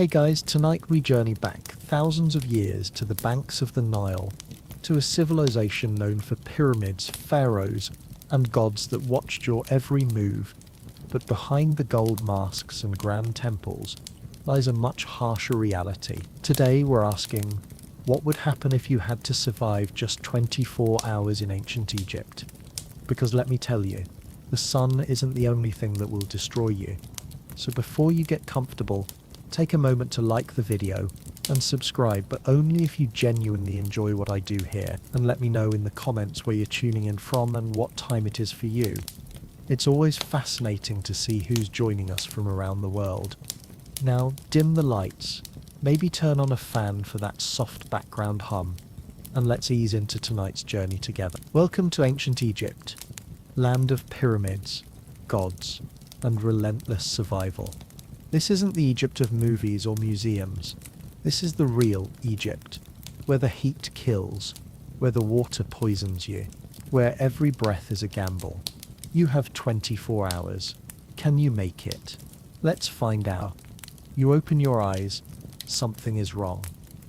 Hey guys, tonight we journey back thousands of years to the banks of the Nile, to a civilization known for pyramids, pharaohs, and gods that watched your every move. But behind the gold masks and grand temples lies a much harsher reality. Today we're asking, what would happen if you had to survive just 24 hours in ancient Egypt? Because let me tell you, the sun isn't the only thing that will destroy you. So before you get comfortable, take a moment to like the video and subscribe, but only if you genuinely enjoy what I do here, and let me know in the comments where you're tuning in from and what time it is for you. It's always fascinating to see who's joining us from around the world. Now, dim the lights, maybe turn on a fan for that soft background hum, and let's ease into tonight's journey together. Welcome to ancient Egypt, land of pyramids, gods, and relentless survival. This isn't the Egypt of movies or museums. This is the real Egypt, where the heat kills, where the water poisons you, where every breath is a gamble. You have 24 hours. Can you make it? Let's find out. You open your eyes, something is wrong.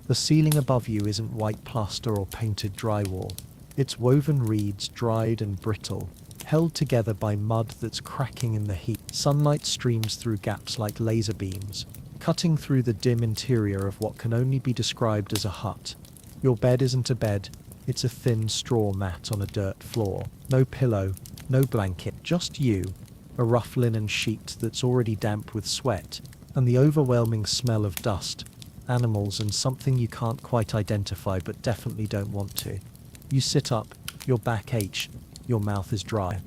The ceiling above you isn't white plaster or painted drywall. It's woven reeds, dried and brittle, held together by mud that's cracking in the heat. Sunlight streams through gaps like laser beams, cutting through the dim interior of what can only be described as a hut. Your bed isn't a bed, it's a thin straw mat on a dirt floor. No pillow, no blanket, just you, a rough linen sheet that's already damp with sweat, and the overwhelming smell of dust, animals, and something you can't quite identify but definitely don't want to. You sit up, your back aches, your mouth is dry,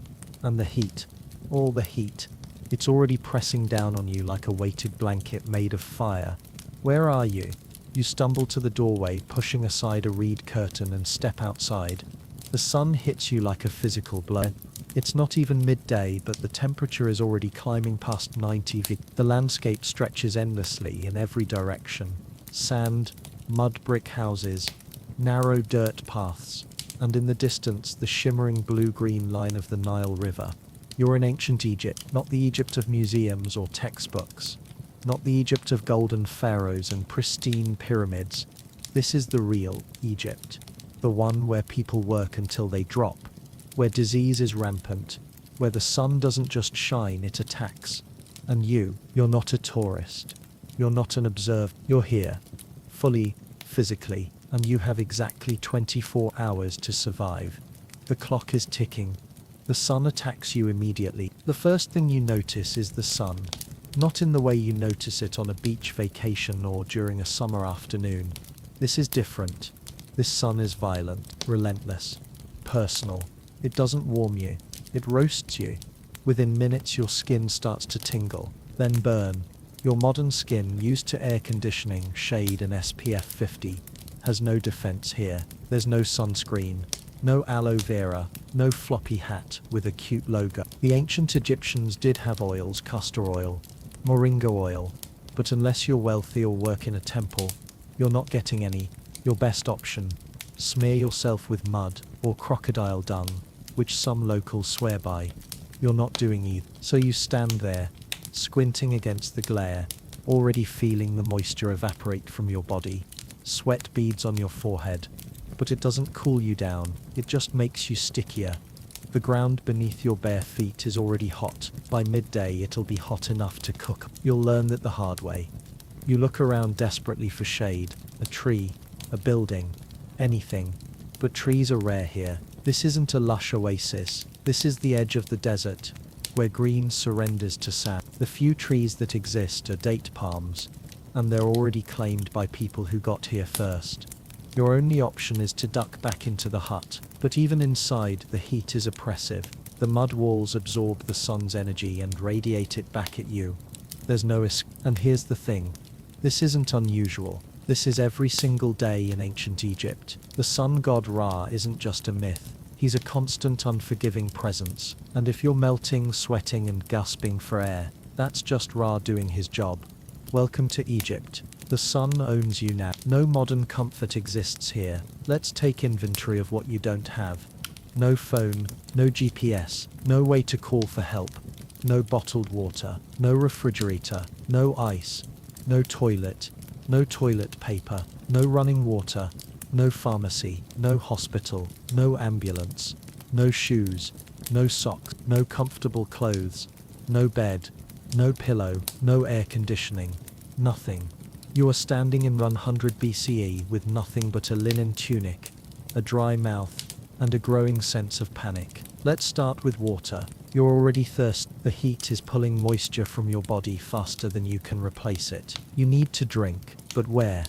and the heat, all the heat, it's already pressing down on you like a weighted blanket made of fire. Where are you? You stumble to the doorway, pushing aside a reed curtain, and step outside. The sun hits you like a physical blow. It's not even midday, but the temperature is already climbing past 90 degrees. The landscape stretches endlessly in every direction. Sand, mud brick houses, narrow dirt paths, and in the distance the shimmering blue-green line of the Nile River. You're in ancient Egypt, not the Egypt of museums or textbooks, not the Egypt of golden pharaohs and pristine pyramids. This is the real Egypt, the one where people work until they drop, where disease is rampant, where the sun doesn't just shine, it attacks. And you're not a tourist, you're not an observer, you're here, fully, physically, and you have exactly 24 hours to survive. The clock is ticking. The sun attacks you immediately. The first thing you notice is the sun, not in the way you notice it on a beach vacation or during a summer afternoon. This is different. This sun is violent, relentless, personal. It doesn't warm you, it roasts you. Within minutes your skin starts to tingle, then burn. Your modern skin, used to air conditioning, shade and SPF 50, has no defense here. There's no sunscreen, no aloe vera, no floppy hat with a cute logo. The ancient Egyptians did have oils, castor oil, moringa oil, but unless you're wealthy or work in a temple, you're not getting any. Your best option, smear yourself with mud or crocodile dung, which some locals swear by. You're not doing either. So you stand there, squinting against the glare, already feeling the moisture evaporate from your body. Sweat beads on your forehead, but it doesn't cool you down, it just makes you stickier. The ground beneath your bare feet is already hot. By midday it'll be hot enough to cook. You'll learn that the hard way. You look around desperately for shade, a tree, a building, anything. But trees are rare here. This isn't a lush oasis, this is the edge of the desert, where green surrenders to sand. The few trees that exist are date palms, and they're already claimed by people who got here first. Your only option is to duck back into the hut, but even inside the heat is oppressive. The mud walls absorb the sun's energy and radiate it back at you. There's no escape. And here's the thing, this isn't unusual. This is every single day in ancient Egypt. The sun god Ra isn't just a myth. He's a constant, unforgiving presence, and if you're melting, sweating and gasping for air, that's just Ra doing his job. Welcome to Egypt. The sun owns you now. No modern comfort exists here. Let's take inventory of what you don't have. No phone, no GPS, no way to call for help, no bottled water, no refrigerator, no ice. No toilet, no toilet paper, no running water, no pharmacy, no hospital, no ambulance, no shoes, no socks, no comfortable clothes, no bed, no pillow, no air conditioning, nothing. You are standing in 100 BCE with nothing but a linen tunic, a dry mouth, and a growing sense of panic. Let's start with water. You're already thirsty. The heat is pulling moisture from your body faster than you can replace it. You need to drink, but where?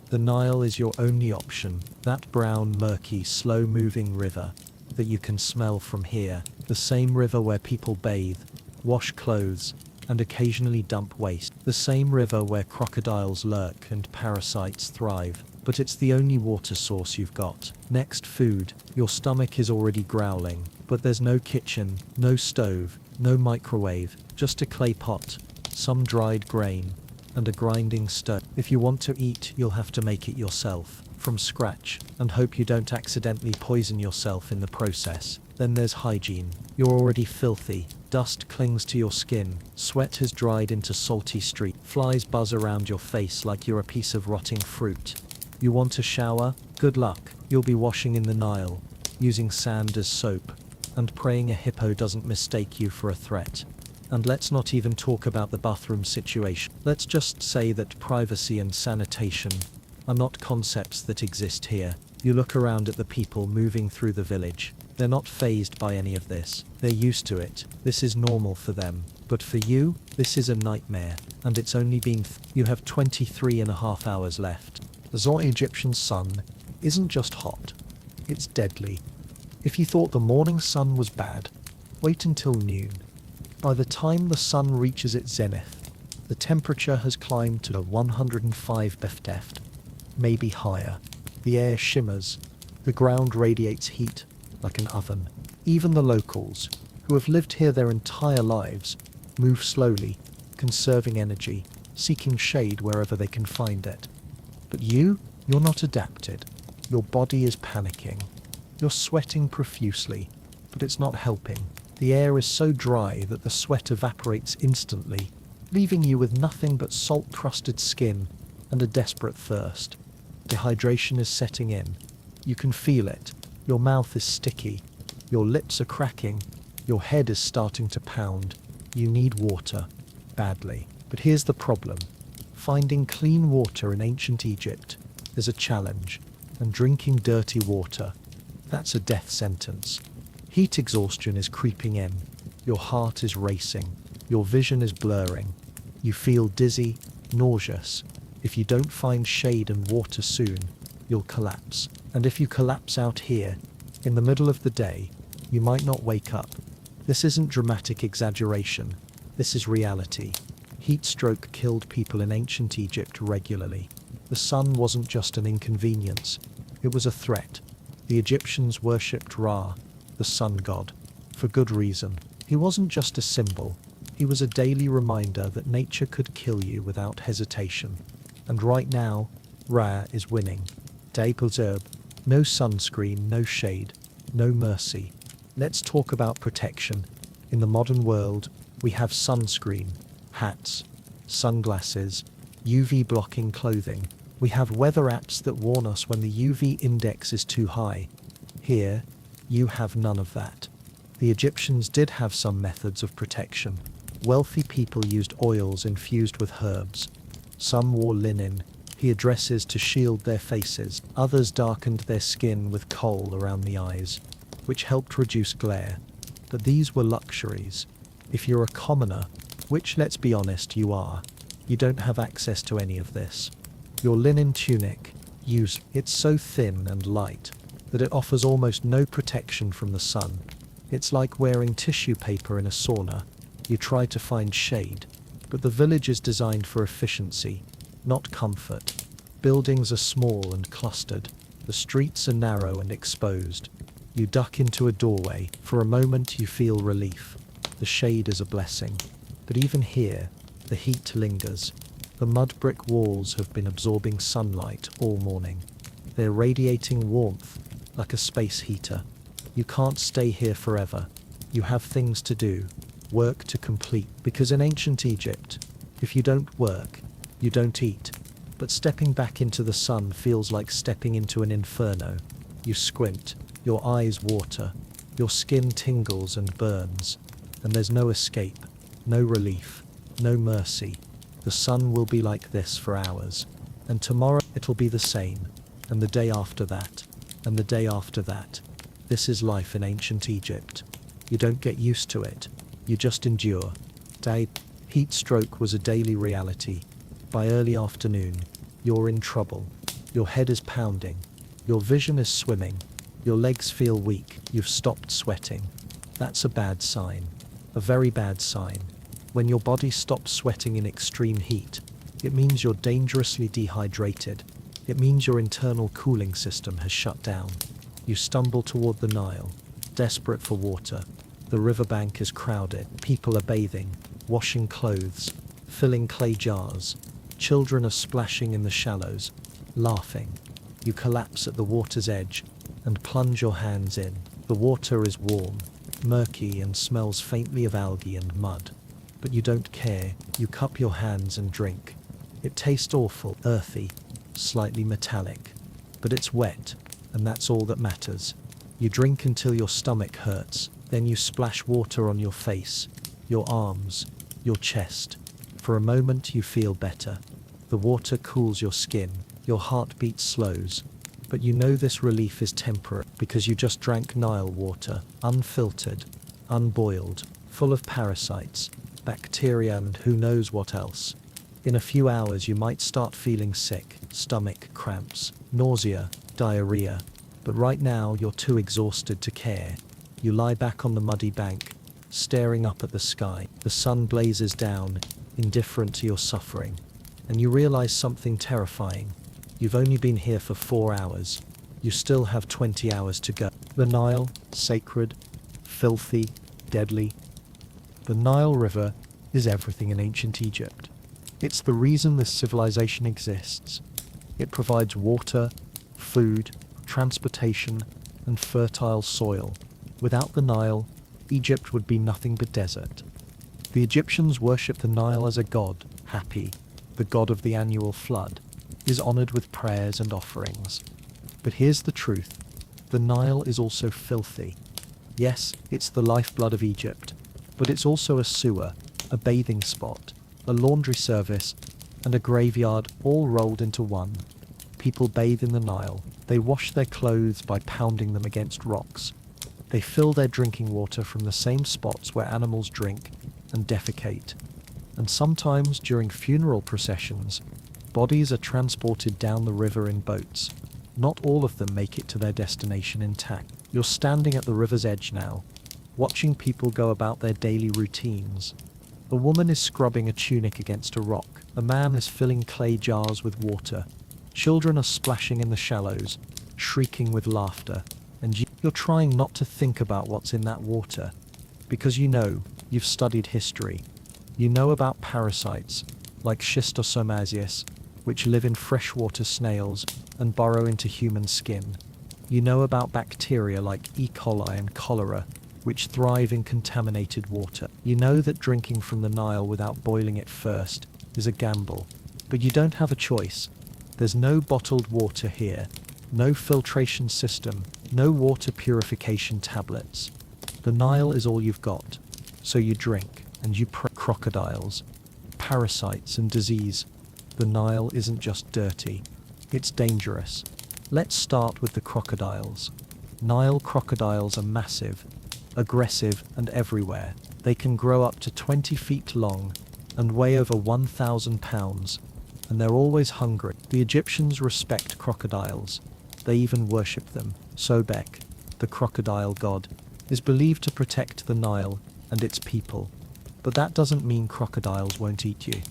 The Nile is your only option, that brown, murky, slow-moving river that you can smell from here, the same river where people bathe, wash clothes, and occasionally dump waste, the same river where crocodiles lurk and parasites thrive. But it's the only water source you've got. Next, food. Your stomach is already growling, but there's no kitchen, no stove, no microwave, just a clay pot, some dried grain, and a grinding stone. If you want to eat, you'll have to make it yourself, from scratch, and hope you don't accidentally poison yourself in the process. Then there's hygiene. You're already filthy. Dust clings to your skin. Sweat has dried into salty streaks. Flies buzz around your face like you're a piece of rotting fruit. You want a shower? Good luck. You'll be washing in the Nile, using sand as soap, and praying a hippo doesn't mistake you for a threat. And let's not even talk about the bathroom situation. Let's just say that privacy and sanitation are not concepts that exist here. You look around at the people moving through the village. They're not fazed by any of this. They're used to it. This is normal for them. But for you, this is a nightmare. And it's only been you have 23.5 hours left. The Egyptian sun isn't just hot, it's deadly. If you thought the morning sun was bad, wait until noon. By the time the sun reaches its zenith, the temperature has climbed to 105 Beft, maybe higher. The air shimmers, the ground radiates heat like an oven. Even the locals, who have lived here their entire lives, move slowly, conserving energy, seeking shade wherever they can find it. But you're not adapted. Your body is panicking. You're sweating profusely, but it's not helping. The air is so dry that the sweat evaporates instantly, leaving you with nothing but salt-crusted skin and a desperate thirst. Dehydration is setting in. You can feel it. Your mouth is sticky. Your lips are cracking. Your head is starting to pound. You need water, badly. But here's the problem. Finding clean water in ancient Egypt is a challenge, and drinking dirty water, that's a death sentence. Heat exhaustion is creeping in. Your heart is racing. Your vision is blurring. You feel dizzy, nauseous. If you don't find shade and water soon, you'll collapse. And if you collapse out here, in the middle of the day, you might not wake up. This isn't dramatic exaggeration. This is reality. Heat stroke killed people in ancient Egypt regularly. The sun wasn't just an inconvenience, it was a threat. The Egyptians worshipped Ra, the sun god, for good reason. He wasn't just a symbol, he was a daily reminder that nature could kill you without hesitation. And right now, Ra is winning. Herb, no sunscreen, no shade, no mercy. Let's talk about protection. In the modern world, we have sunscreen, hats, sunglasses, UV blocking clothing. We have weather apps that warn us when the UV index is too high. Here, you have none of that. The Egyptians did have some methods of protection. Wealthy people used oils infused with herbs. Some wore linen, headdresses to shield their faces. Others darkened their skin with kohl around the eyes, which helped reduce glare. But these were luxuries. If you're a commoner, which let's be honest you are, you don't have access to any of this. Your linen tunic, it's so thin and light that it offers almost no protection from the sun. It's like wearing tissue paper in a sauna. You try to find shade, but the village is designed for efficiency, not comfort. Buildings are small and clustered. The streets are narrow and exposed. You duck into a doorway. For a moment you feel relief. The shade is a blessing. But even here, the heat lingers. The mud brick walls have been absorbing sunlight all morning. They're radiating warmth like a space heater. You can't stay here forever. You have things to do, work to complete. Because in ancient Egypt, if you don't work, You don't eat, but stepping back into the sun feels like stepping into an inferno. You squint, your eyes water, your skin tingles and burns, and there's no escape, no relief, no mercy. The sun will be like this for hours, and tomorrow it'll be the same, and the day after that, and the day after that. This is life in ancient Egypt. You don't get used to it, you just endure. Heat stroke was a daily reality. By early afternoon, you're in trouble. Your head is pounding, your vision is swimming, your legs feel weak, you've stopped sweating. That's a bad sign, a very bad sign. When your body stops sweating in extreme heat, it means you're dangerously dehydrated. It means your internal cooling system has shut down. You stumble toward the Nile, desperate for water. The riverbank is crowded. People are bathing, washing clothes, filling clay jars. Children are splashing in the shallows, laughing. You collapse at the water's edge and plunge your hands in. The water is warm, murky, and smells faintly of algae and mud. But you don't care. You cup your hands and drink. It tastes awful, earthy, slightly metallic, but it's wet, and that's all that matters. You drink until your stomach hurts, then you splash water on your face, your arms, your chest. For a moment you feel better. The water cools your skin, your heartbeat slows, but you know this relief is temporary because you just drank Nile water, unfiltered, unboiled, full of parasites, bacteria, and who knows what else. In a few hours you might start feeling sick, stomach cramps, nausea, diarrhea, but right now you're too exhausted to care. You lie back on the muddy bank, staring up at the sky. The sun blazes down, indifferent to your suffering, and you realize something terrifying. You've only been here for 4 hours. You still have 20 hours to go. The Nile, sacred, filthy, deadly. The Nile River is everything in ancient Egypt. It's the reason this civilization exists. It provides water, food, transportation, and fertile soil. Without the Nile, Egypt would be nothing but desert. The Egyptians worship the Nile as a god. Happy, the god of the annual flood, is honored with prayers and offerings. But here's the truth. The Nile is also filthy. Yes, it's the lifeblood of Egypt, but it's also a sewer, a bathing spot, a laundry service, and a graveyard all rolled into one. People bathe in the Nile. They wash their clothes by pounding them against rocks. They fill their drinking water from the same spots where animals drink and defecate. And sometimes during funeral processions, bodies are transported down the river in boats. Not all of them make it to their destination intact. You're standing at the river's edge now, watching people go about their daily routines. A woman is scrubbing a tunic against a rock. A man is filling clay jars with water. Children are splashing in the shallows, shrieking with laughter. And you're trying not to think about what's in that water, because you know, you've studied history. You know about parasites, like schistosomiasis, which live in freshwater snails and burrow into human skin. You know about bacteria like E. coli and cholera, which thrive in contaminated water. You know that drinking from the Nile without boiling it first is a gamble. But you don't have a choice. There's no bottled water here, no filtration system, no water purification tablets. The Nile is all you've got. So you drink, and you pray. Crocodiles, parasites, and disease. The Nile isn't just dirty, it's dangerous. Let's start with the crocodiles. Nile crocodiles are massive, aggressive, and everywhere. They can grow up to 20 feet long and weigh over 1,000 pounds, and they're always hungry. The Egyptians respect crocodiles. They even worship them. Sobek, the crocodile god, is believed to protect the Nile and its people. But that doesn't mean crocodiles won't eat you.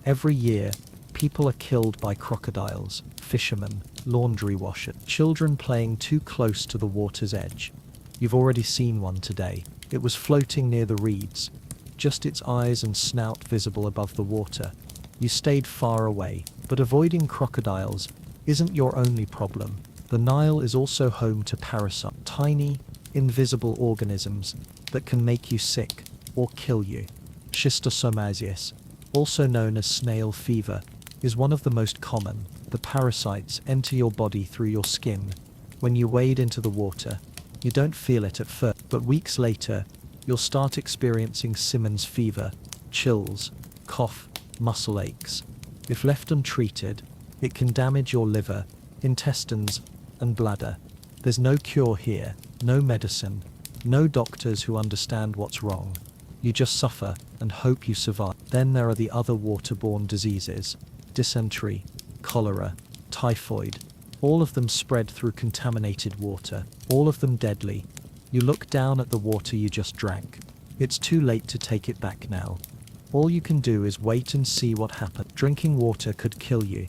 Every year, people are killed by crocodiles, fishermen, laundry washers, children playing too close to the water's edge. You've already seen one today. It was floating near the reeds, just its eyes and snout visible above the water. You stayed far away, but avoiding crocodiles isn't your only problem. The Nile is also home to parasites, tiny, invisible organisms that can make you sick or kill you. Schistosomiasis, also known as snail fever, is one of the most common. The parasites enter your body through your skin. When you wade into the water, you don't feel it at first, but weeks later, you'll start experiencing Simmons fever, chills, cough, muscle aches. If left untreated, it can damage your liver, intestines, and bladder. There's no cure here, no medicine, no doctors who understand what's wrong. You just suffer and hope you survive. Then there are the other waterborne diseases: dysentery, cholera, typhoid. All of them spread through contaminated water, all of them deadly. You look down at the water you just drank. It's too late to take it back now. All you can do is wait and see what happens. Drinking water could kill you.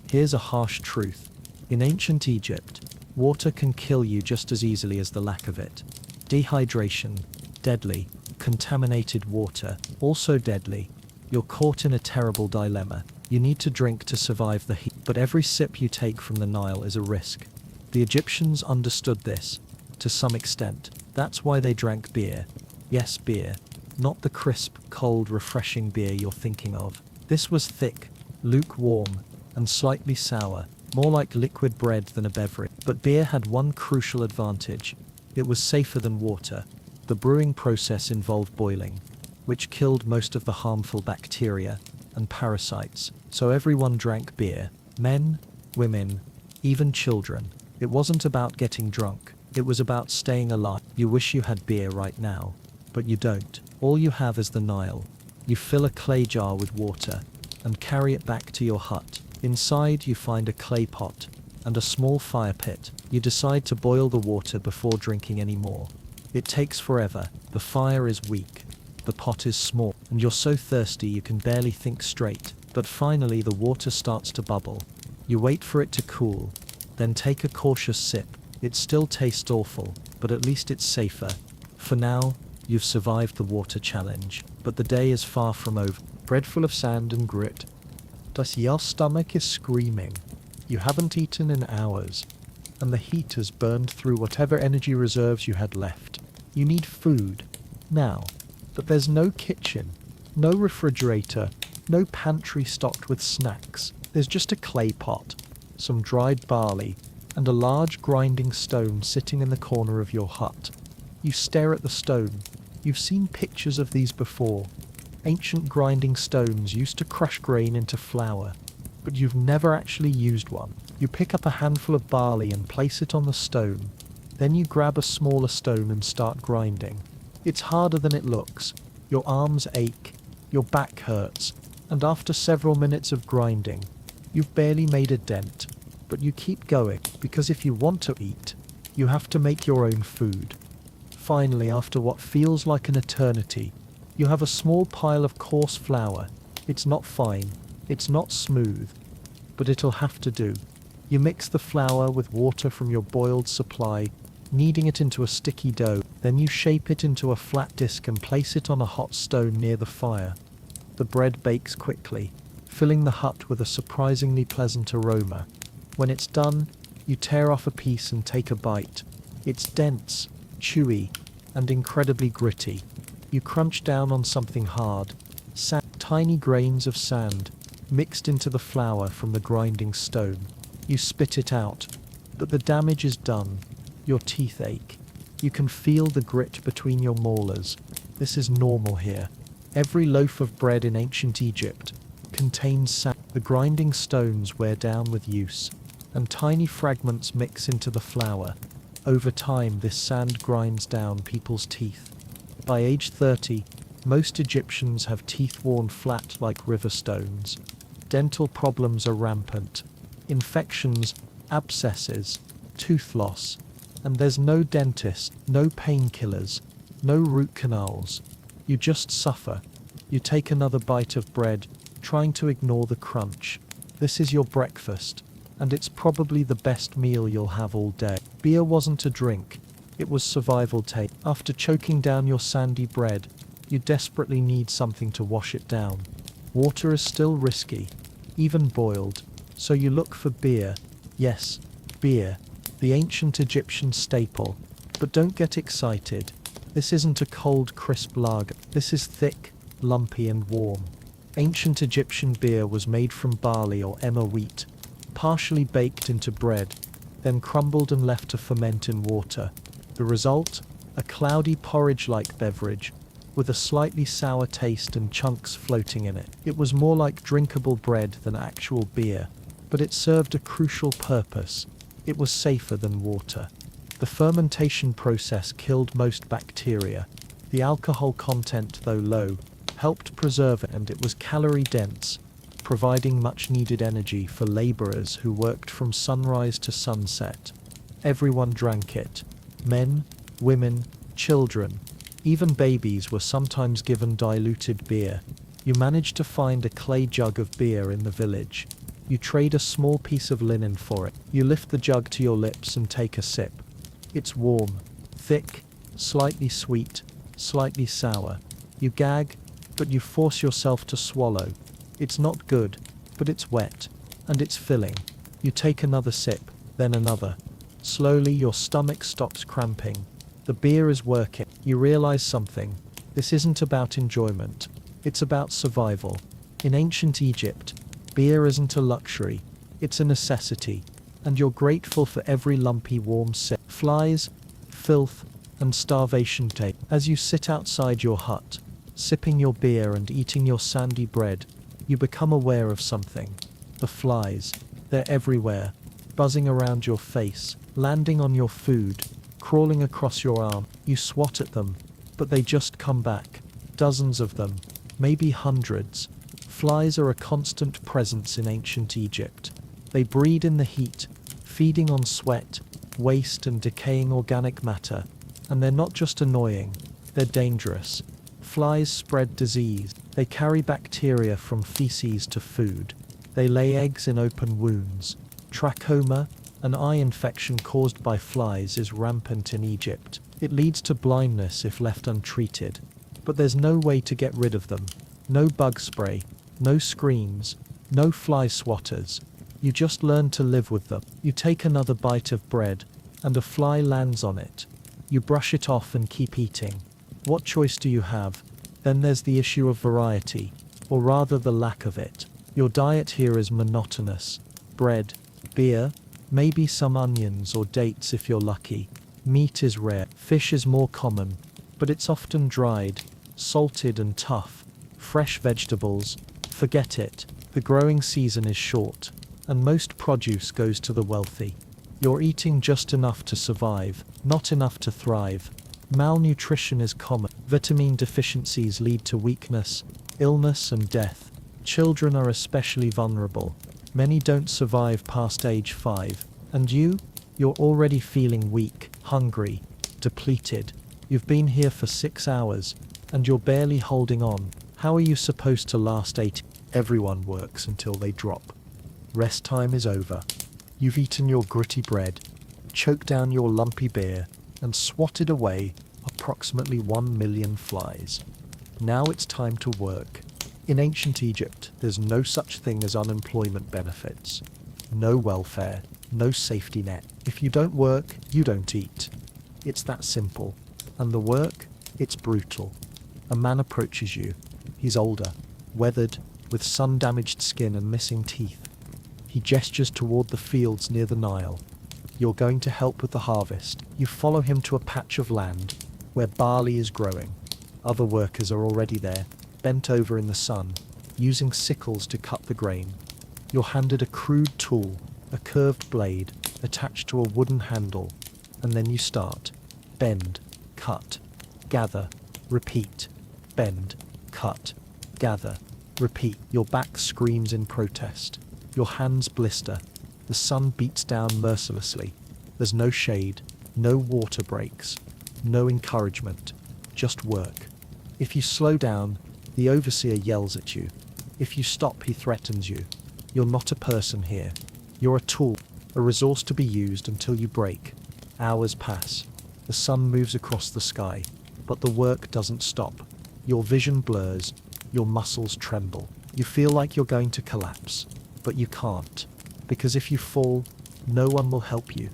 Here's a harsh truth. In ancient Egypt, water can kill you just as easily as the lack of it. Dehydration, deadly. Contaminated water, also deadly. You're caught in a terrible dilemma. You need to drink to survive the heat, but every sip you take from the Nile is a risk. The Egyptians understood this, to some extent. That's why they drank beer. Yes, beer. Not the crisp, cold, refreshing beer you're thinking of. This was thick, lukewarm, and slightly sour, more like liquid bread than a beverage. But beer had one crucial advantage. It was safer than water. The brewing process involved boiling, which killed most of the harmful bacteria and parasites. So everyone drank beer. Men, women, even children. It wasn't about getting drunk. It was about staying alive. You wish you had beer right now, but you don't. All you have is the Nile. You fill a clay jar with water and carry it back to your hut. Inside you find a clay pot and a small fire pit. You decide to boil the water before drinking any more. It takes forever. The fire is weak. The pot is small, and you're so thirsty you can barely think straight. But finally the water starts to bubble. You wait for it to cool, then take a cautious sip. It still tastes awful, but at least it's safer. For now, you've survived the water challenge, but the day is far from over. Bread full of sand and grit. Your stomach is screaming. You haven't eaten in hours, and the heat has burned through whatever energy reserves you had left. You need food now, but there's no kitchen, no refrigerator, no pantry stocked with snacks. There's just a clay pot, some dried barley, and a large grinding stone sitting in the corner of your hut. You stare at the stone. You've seen pictures of these before. Ancient grinding stones used to crush grain into flour, but you've never actually used one. You pick up a handful of barley and place it on the stone. Then you grab a smaller stone and start grinding. It's harder than it looks. Your arms ache, your back hurts, and after several minutes of grinding, you've barely made a dent. But you keep going, because if you want to eat, you have to make your own food. Finally, after what feels like an eternity, you have a small pile of coarse flour. It's not fine, it's not smooth, but it'll have to do. You mix the flour with water from your boiled supply, kneading it into a sticky dough. Then you shape it into a flat disc and place it on a hot stone near the fire. The bread bakes quickly, filling the hut with a surprisingly pleasant aroma. When it's done, you tear off a piece and take a bite. It's dense, chewy, and incredibly gritty. You crunch down on something hard, tiny grains of sand, mixed into the flour from the grinding stone. You spit it out, but the damage is done. Your teeth ache. You can feel the grit between your molars. This is normal here. Every loaf of bread in ancient Egypt contains sand. The grinding stones wear down with use, and tiny fragments mix into the flour. Over time, this sand grinds down people's teeth. By age 30, most Egyptians have teeth worn flat like river stones. Dental problems are rampant. Infections, abscesses, tooth loss. And there's no dentist, no painkillers, no root canals. You just suffer. You take another bite of bread, trying to ignore the crunch. This is your breakfast, and it's probably the best meal you'll have all day. Beer wasn't a drink, it was survival tape. After choking down your sandy bread, you desperately need something to wash it down. Water is still risky, even boiled, so you look for beer. Yes, beer, the ancient Egyptian staple. But don't get excited. This isn't a cold, crisp lager. This is thick, lumpy and warm. Ancient Egyptian beer was made from barley or emmer wheat, partially baked into bread, then crumbled and left to ferment in water. The result? A cloudy porridge-like beverage, with a slightly sour taste and chunks floating in it. It was more like drinkable bread than actual beer, but it served a crucial purpose. It was safer than water. The fermentation process killed most bacteria. The alcohol content, though low, helped preserve it, and it was calorie-dense, providing much-needed energy for laborers who worked from sunrise to sunset. Everyone drank it. Men, women, children, even babies were sometimes given diluted beer. You managed to find a clay jug of beer in the village. You trade a small piece of linen for it. You lift the jug to your lips and take a sip. It's warm, thick, slightly sweet, slightly sour. You gag, but you force yourself to swallow. It's not good, but it's wet, and it's filling. You take another sip, then another. Slowly your stomach stops cramping. The beer is working. You realize something. This isn't about enjoyment. It's about survival. In ancient Egypt, beer isn't a luxury. It's a necessity. And you're grateful for every lumpy warm sip. Flies, filth, and starvation take. As you sit outside your hut, sipping your beer and eating your sandy bread, you become aware of something. The flies. They're everywhere, buzzing around your face, landing on your food, crawling across your arm. You swat at them, but they just come back. Dozens of them, maybe hundreds. Flies are a constant presence in ancient Egypt. They breed in the heat, feeding on sweat, waste and decaying organic matter. And they're not just annoying, they're dangerous. Flies spread disease. They carry bacteria from feces to food. They lay eggs in open wounds. Trachoma, an eye infection caused by flies, is rampant in Egypt. It leads to blindness if left untreated. But there's no way to get rid of them. No bug spray, no screens, no fly swatters. You just learn to live with them. You take another bite of bread, and a fly lands on it. You brush it off and keep eating. What choice do you have? Then there's the issue of variety, or rather the lack of it. Your diet here is monotonous. Bread, beer, maybe some onions or dates if you're lucky. Meat is rare. Fish is more common, but it's often dried, salted and tough. Fresh vegetables, forget it. The growing season is short, and most produce goes to the wealthy. You're eating just enough to survive, not enough to thrive. Malnutrition is common. Vitamin deficiencies lead to weakness, illness and death. Children are especially vulnerable. Many don't survive past age 5. And you're already feeling weak, hungry, depleted. You've been here for 6 hours, and you're barely holding on. How are you supposed to last 8? Everyone works until they drop. Rest time is over. You've eaten your gritty bread, choked down your lumpy beer, and swatted away approximately 1 million flies. Now it's time to work. In ancient Egypt, there's no such thing as unemployment benefits. No welfare, no safety net. If you don't work, you don't eat. It's that simple. And the work? It's brutal. A man approaches you. He's older, weathered, with sun-damaged skin and missing teeth. He gestures toward the fields near the Nile. You're going to help with the harvest. You follow him to a patch of land where barley is growing. Other workers are already there, bent over in the sun, using sickles to cut the grain. You're handed a crude tool, a curved blade, attached to a wooden handle, and then you start. Bend, cut, gather, repeat. Bend, cut, gather, repeat. Your back screams in protest. Your hands blister. The sun beats down mercilessly. There's no shade, no water breaks, no encouragement, just work. If you slow down, the overseer yells at you. If you stop, he threatens you. You're not a person here. You're a tool, a resource to be used until you break. Hours pass. The sun moves across the sky, but the work doesn't stop. Your vision blurs, your muscles tremble. You feel like you're going to collapse, but you can't. Because if you fall, no one will help you.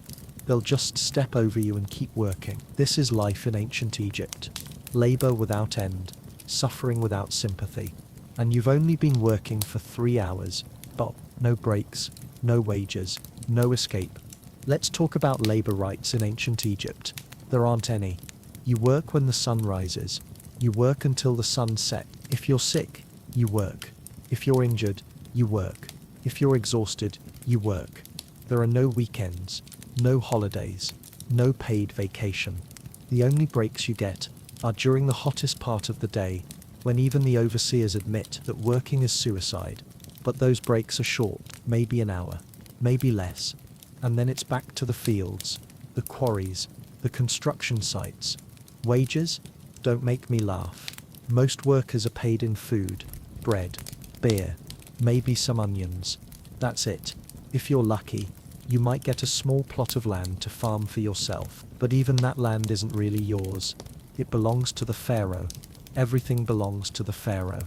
They'll just step over you and keep working. This is life in ancient Egypt. Labor without end, suffering without sympathy. and you've only been working for 3 hours, but no breaks, no wages, no escape. Let's talk about labor rights in ancient Egypt. There aren't any. You work when the sun rises. You work until the sun sets. If you're sick, you work. If you're injured, you work. If you're exhausted, you work. There are no weekends, no holidays, no paid vacation. The only breaks you get are during the hottest part of the day, when even the overseers admit that working is suicide. But those breaks are short, maybe an hour, maybe less. And then it's back to the fields, the quarries, the construction sites. Wages? Don't make me laugh. Most workers are paid in food, bread, beer, maybe some onions. That's it. If you're lucky, you might get a small plot of land to farm for yourself. But even that land isn't really yours. It belongs to the pharaoh. Everything belongs to the pharaoh.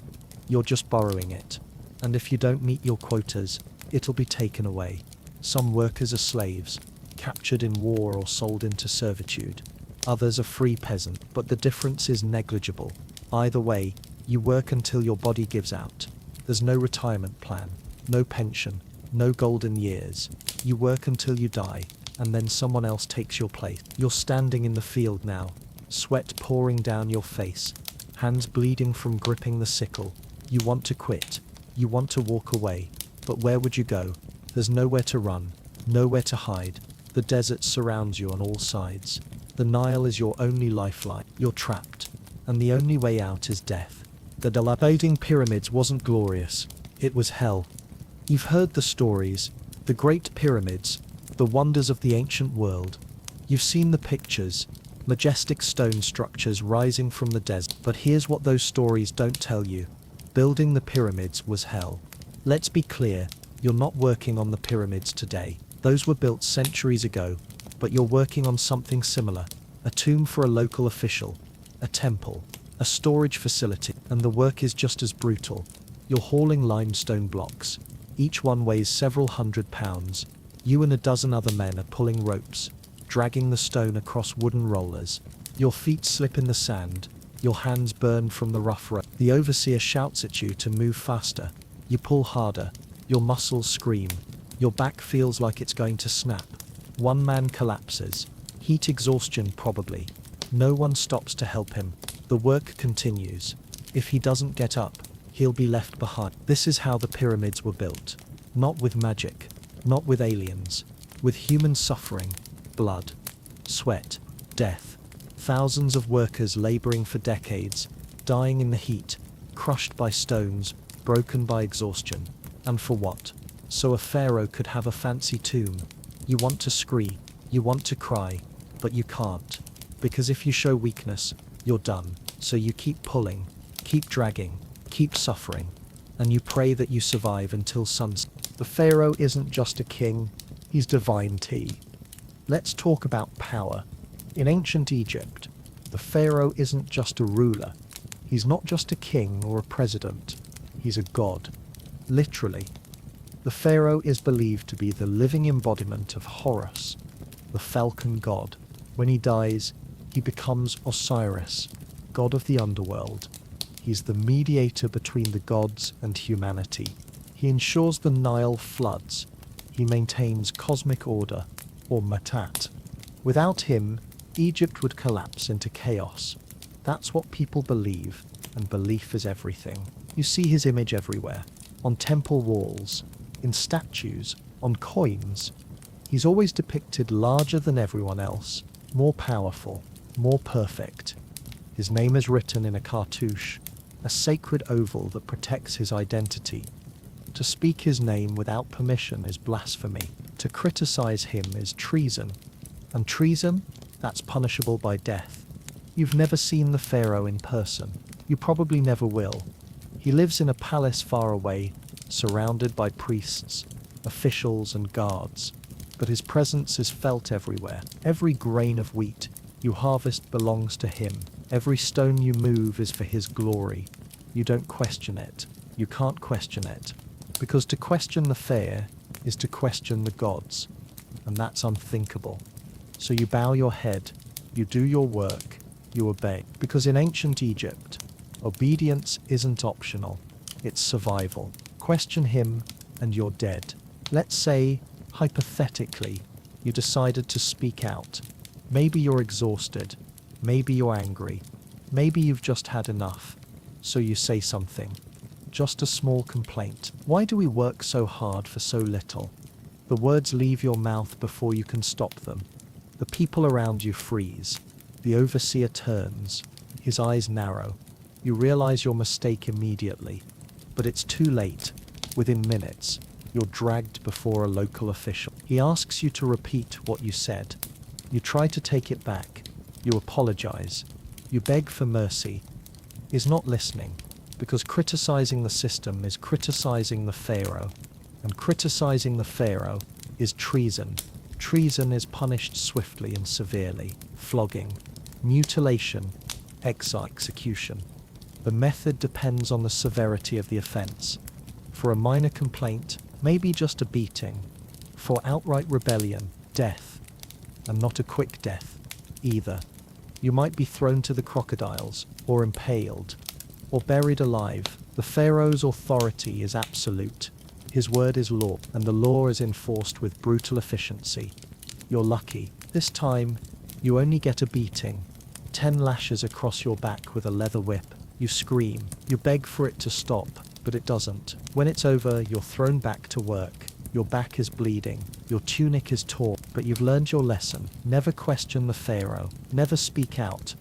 You're just borrowing it. And if you don't meet your quotas, it'll be taken away. Some workers are slaves, captured in war or sold into servitude. Others are free peasants, but the difference is negligible. Either way, you work until your body gives out. There's no retirement plan, no pension, no golden years. You work until you die, and then someone else takes your place. You're standing in the field now, sweat pouring down your face, hands bleeding from gripping the sickle. You want to quit. You want to walk away. But where would you go? There's nowhere to run, nowhere to hide. The desert surrounds you on all sides. The Nile is your only lifeline. You're trapped. And the only way out is death. The dilapidating pyramids wasn't glorious. It was hell. You've heard the stories, the great pyramids, the wonders of the ancient world. You've seen the pictures, majestic stone structures rising from the desert. But here's what those stories don't tell you. Building the pyramids was hell. Let's be clear, you're not working on the pyramids today. Those were built centuries ago, but you're working on something similar. A tomb for a local official, a temple, a storage facility, and the work is just as brutal. You're hauling limestone blocks. Each one weighs several hundred pounds. You and a dozen other men are pulling ropes, dragging the stone across wooden rollers. Your feet slip in the sand. Your hands burn from the rough road. The overseer shouts at you to move faster. You pull harder. Your muscles scream. Your back feels like it's going to snap. One man collapses. Heat exhaustion probably. No one stops to help him. The work continues. If he doesn't get up, he'll be left behind. This is how the pyramids were built. Not with magic. Not with aliens. With human suffering, blood, sweat, death. Thousands of workers laboring for decades, dying in the heat, crushed by stones, broken by exhaustion. And for what? So a pharaoh could have a fancy tomb. You want to scream, you want to cry, but you can't. Because if you show weakness, you're done. So you keep pulling, keep dragging, keep suffering, and you pray that you survive until sunset. The pharaoh isn't just a king, he's divine tea. Let's talk about power. In ancient Egypt, the pharaoh isn't just a ruler. He's not just a king or a president. He's a god. Literally. The pharaoh is believed to be the living embodiment of Horus, the falcon god. When he dies, he becomes Osiris, god of the underworld. He's the mediator between the gods and humanity. He ensures the Nile floods. He maintains cosmic order, or Matat. Without him, Egypt would collapse into chaos. That's what people believe, and belief is everything. You see his image everywhere, on temple walls, in statues, on coins. He's always depicted larger than everyone else, more powerful, more perfect. His name is written in a cartouche, a sacred oval that protects his identity. To speak his name without permission is blasphemy. To criticize him is treason. And treason? That's punishable by death. You've never seen the pharaoh in person. You probably never will. He lives in a palace far away, surrounded by priests, officials and guards. But his presence is felt everywhere. Every grain of wheat you harvest belongs to him. Every stone you move is for his glory. You don't question it. You can't question it. Because to question the pharaoh is to question the gods. And that's unthinkable. So you bow your head, you do your work, you obey. Because in ancient Egypt, obedience isn't optional. it's survival. Question him and you're dead. Let's say, hypothetically, you decided to speak out. Maybe you're exhausted. Maybe you're angry. Maybe you've just had enough. So you say something. Just a small complaint. Why do we work so hard for so little? The words leave your mouth before you can stop them. The people around you freeze. The overseer turns. His eyes narrow. You realize your mistake immediately. But it's too late. Within minutes, you're dragged before a local official. He asks you to repeat what you said. You try to take it back. You apologize. You beg for mercy. He's not listening, because criticizing the system is criticizing the pharaoh, and criticizing the pharaoh is treason. Treason is punished swiftly and severely: flogging, mutilation, execution. The method depends on the severity of the offense. For a minor complaint, maybe just a beating. For outright rebellion, death. And not a quick death, either. You might be thrown to the crocodiles, or impaled, or buried alive. The pharaoh's authority is absolute. His word is law, and the law is enforced with brutal efficiency. You're lucky. This time, you only get a beating. 10 lashes across your back with a leather whip. You scream. You beg for it to stop, but it doesn't. When it's over, you're thrown back to work. Your back is bleeding. Your tunic is torn, but you've learned your lesson. Never question the pharaoh. Never speak out.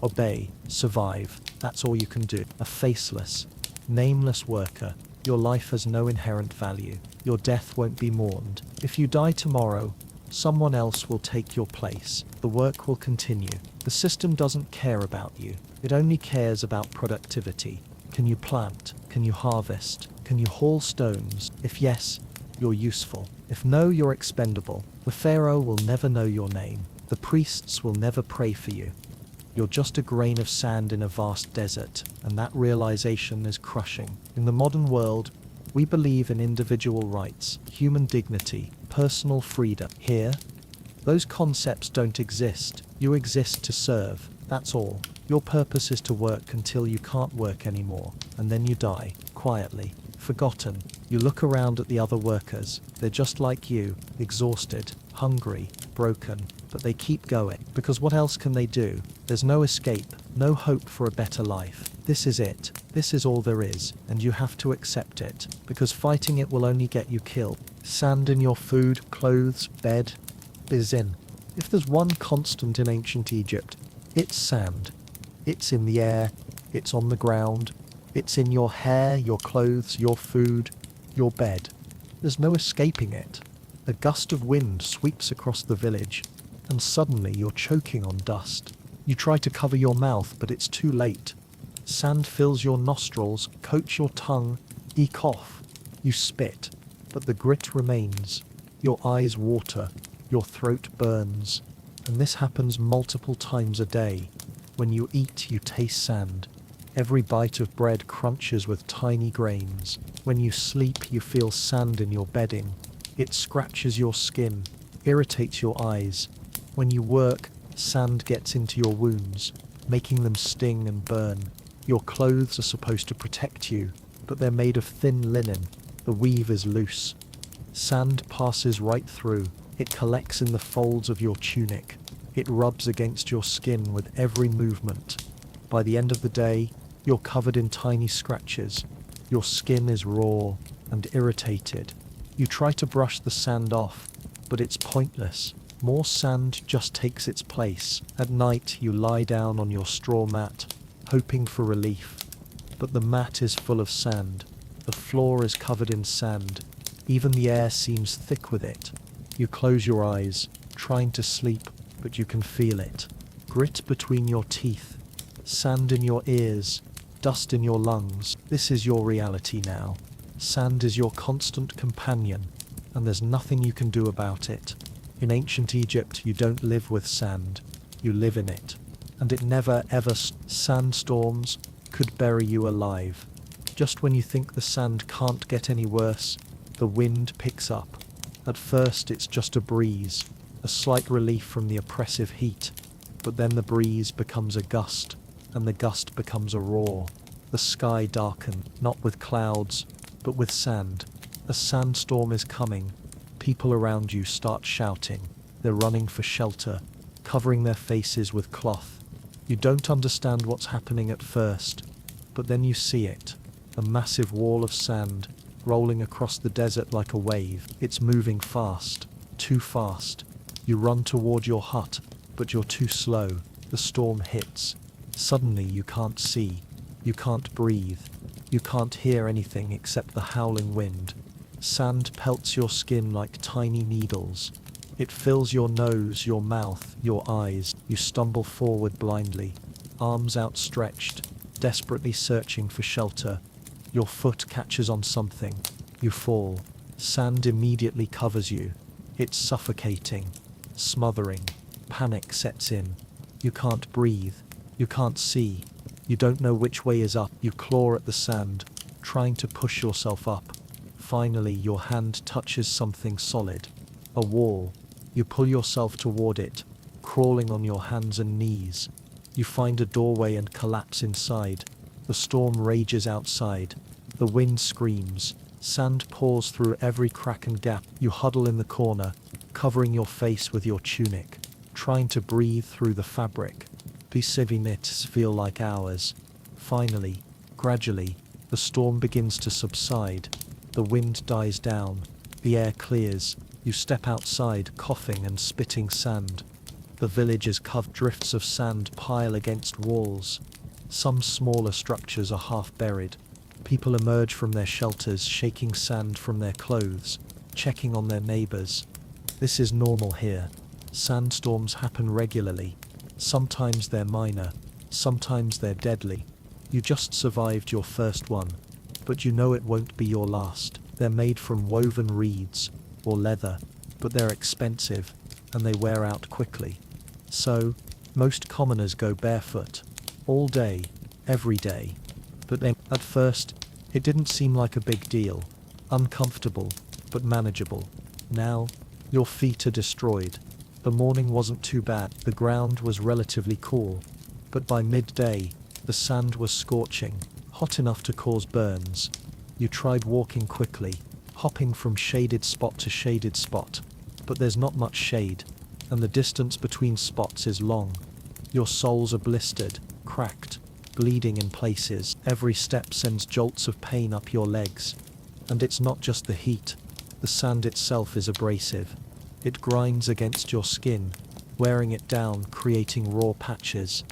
Obey. Survive. That's all you can do. A faceless, nameless worker. Your life has no inherent value. Your death won't be mourned. If you die tomorrow, someone else will take your place. The work will continue. The system doesn't care about you. It only cares about productivity. Can you plant? Can you harvest? Can you haul stones? If yes, you're useful. If no, you're expendable. The pharaoh will never know your name. The priests will never pray for you. You're just a grain of sand in a vast desert, and that realization is crushing. In the modern world, we believe in individual rights, human dignity, personal freedom. Here, those concepts don't exist. You exist to serve. That's all. Your purpose is to work until you can't work anymore, and then you die, quietly, forgotten. You look around at the other workers. They're just like you, exhausted, hungry, broken, but they keep going. Because what else can they do? There's no escape, no hope for a better life. This is it. This is all there is, and you have to accept it, because fighting it will only get you killed. Sand in your food, clothes, bed, bizin. If there's one constant in ancient Egypt, it's sand. It's in the air, it's on the ground, it's in your hair, your clothes, your food, your bed. There's no escaping it. A gust of wind sweeps across the village, and suddenly you're choking on dust. You try to cover your mouth, but it's too late. Sand fills your nostrils, coats your tongue, you cough. You spit, but the grit remains. Your eyes water, your throat burns, and this happens multiple times a day. When you eat, you taste sand. Every bite of bread crunches with tiny grains. When you sleep, you feel sand in your bedding. It scratches your skin, irritates your eyes. When you work, sand gets into your wounds, making them sting and burn. Your clothes are supposed to protect you, but they're made of thin linen. The weave is loose. Sand passes right through. It collects in the folds of your tunic. It rubs against your skin with every movement. By the end of the day, you're covered in tiny scratches. Your skin is raw and irritated. You try to brush the sand off, but it's pointless. More sand just takes its place. At night, you lie down on your straw mat, hoping for relief. But the mat is full of sand. The floor is covered in sand. Even the air seems thick with it. You close your eyes, trying to sleep, but you can feel it. Grit between your teeth, sand in your ears, dust in your lungs. This is your reality now. Sand is your constant companion, and there's nothing you can do about it. In ancient Egypt, you don't live with sand, you live in it. And it never ever sandstorms could bury you alive. Just when you think the sand can't get any worse, the wind picks up. At first it's just a breeze, a slight relief from the oppressive heat, but then the breeze becomes a gust, and the gust becomes a roar. The sky darkened, not with clouds, but with sand. A sandstorm is coming. People around you start shouting. They're running for shelter, covering their faces with cloth. You don't understand what's happening at first, but then you see it. A massive wall of sand, rolling across the desert like a wave. It's moving fast, too fast. You run toward your hut, but you're too slow. The storm hits. Suddenly you can't see. You can't breathe. You can't hear anything except the howling wind. Sand pelts your skin like tiny needles. It fills your nose, your mouth, your eyes. You stumble forward blindly, arms outstretched, desperately searching for shelter. Your foot catches on something. You fall. Sand immediately covers you. It's suffocating, smothering. Panic sets in. You can't breathe. You can't see. You don't know which way is up. You claw at the sand, trying to push yourself up. Finally, your hand touches something solid. A wall. You pull yourself toward it, crawling on your hands and knees. You find a doorway and collapse inside. The storm rages outside. The wind screams. Sand pours through every crack and gap. You huddle in the corner, covering your face with your tunic, trying to breathe through the fabric. These minutes feel like hours. Finally, gradually, the storm begins to subside. The wind dies down. The air clears. You step outside, coughing and spitting sand. The village is covered. Drifts of sand pile against walls. Some smaller structures are half buried. People emerge from their shelters, shaking sand from their clothes, checking on their neighbors. This is normal here. Sandstorms happen regularly. Sometimes they're minor, sometimes they're deadly. You just survived your first one, but you know it won't be your last. They're made from woven reeds or leather, but they're expensive and they wear out quickly. So, most commoners go barefoot, all day, every day. But then, at first, it didn't seem like a big deal. Uncomfortable, but manageable. Now, your feet are destroyed. The morning wasn't too bad. The ground was relatively cool. But by midday, the sand was scorching, hot enough to cause burns. You tried walking quickly, hopping from shaded spot to shaded spot. But there's not much shade, and the distance between spots is long. Your soles are blistered, cracked, bleeding in places. Every step sends jolts of pain up your legs. And it's not just the heat. The sand itself is abrasive. It grinds against your skin, wearing it down, creating raw patches.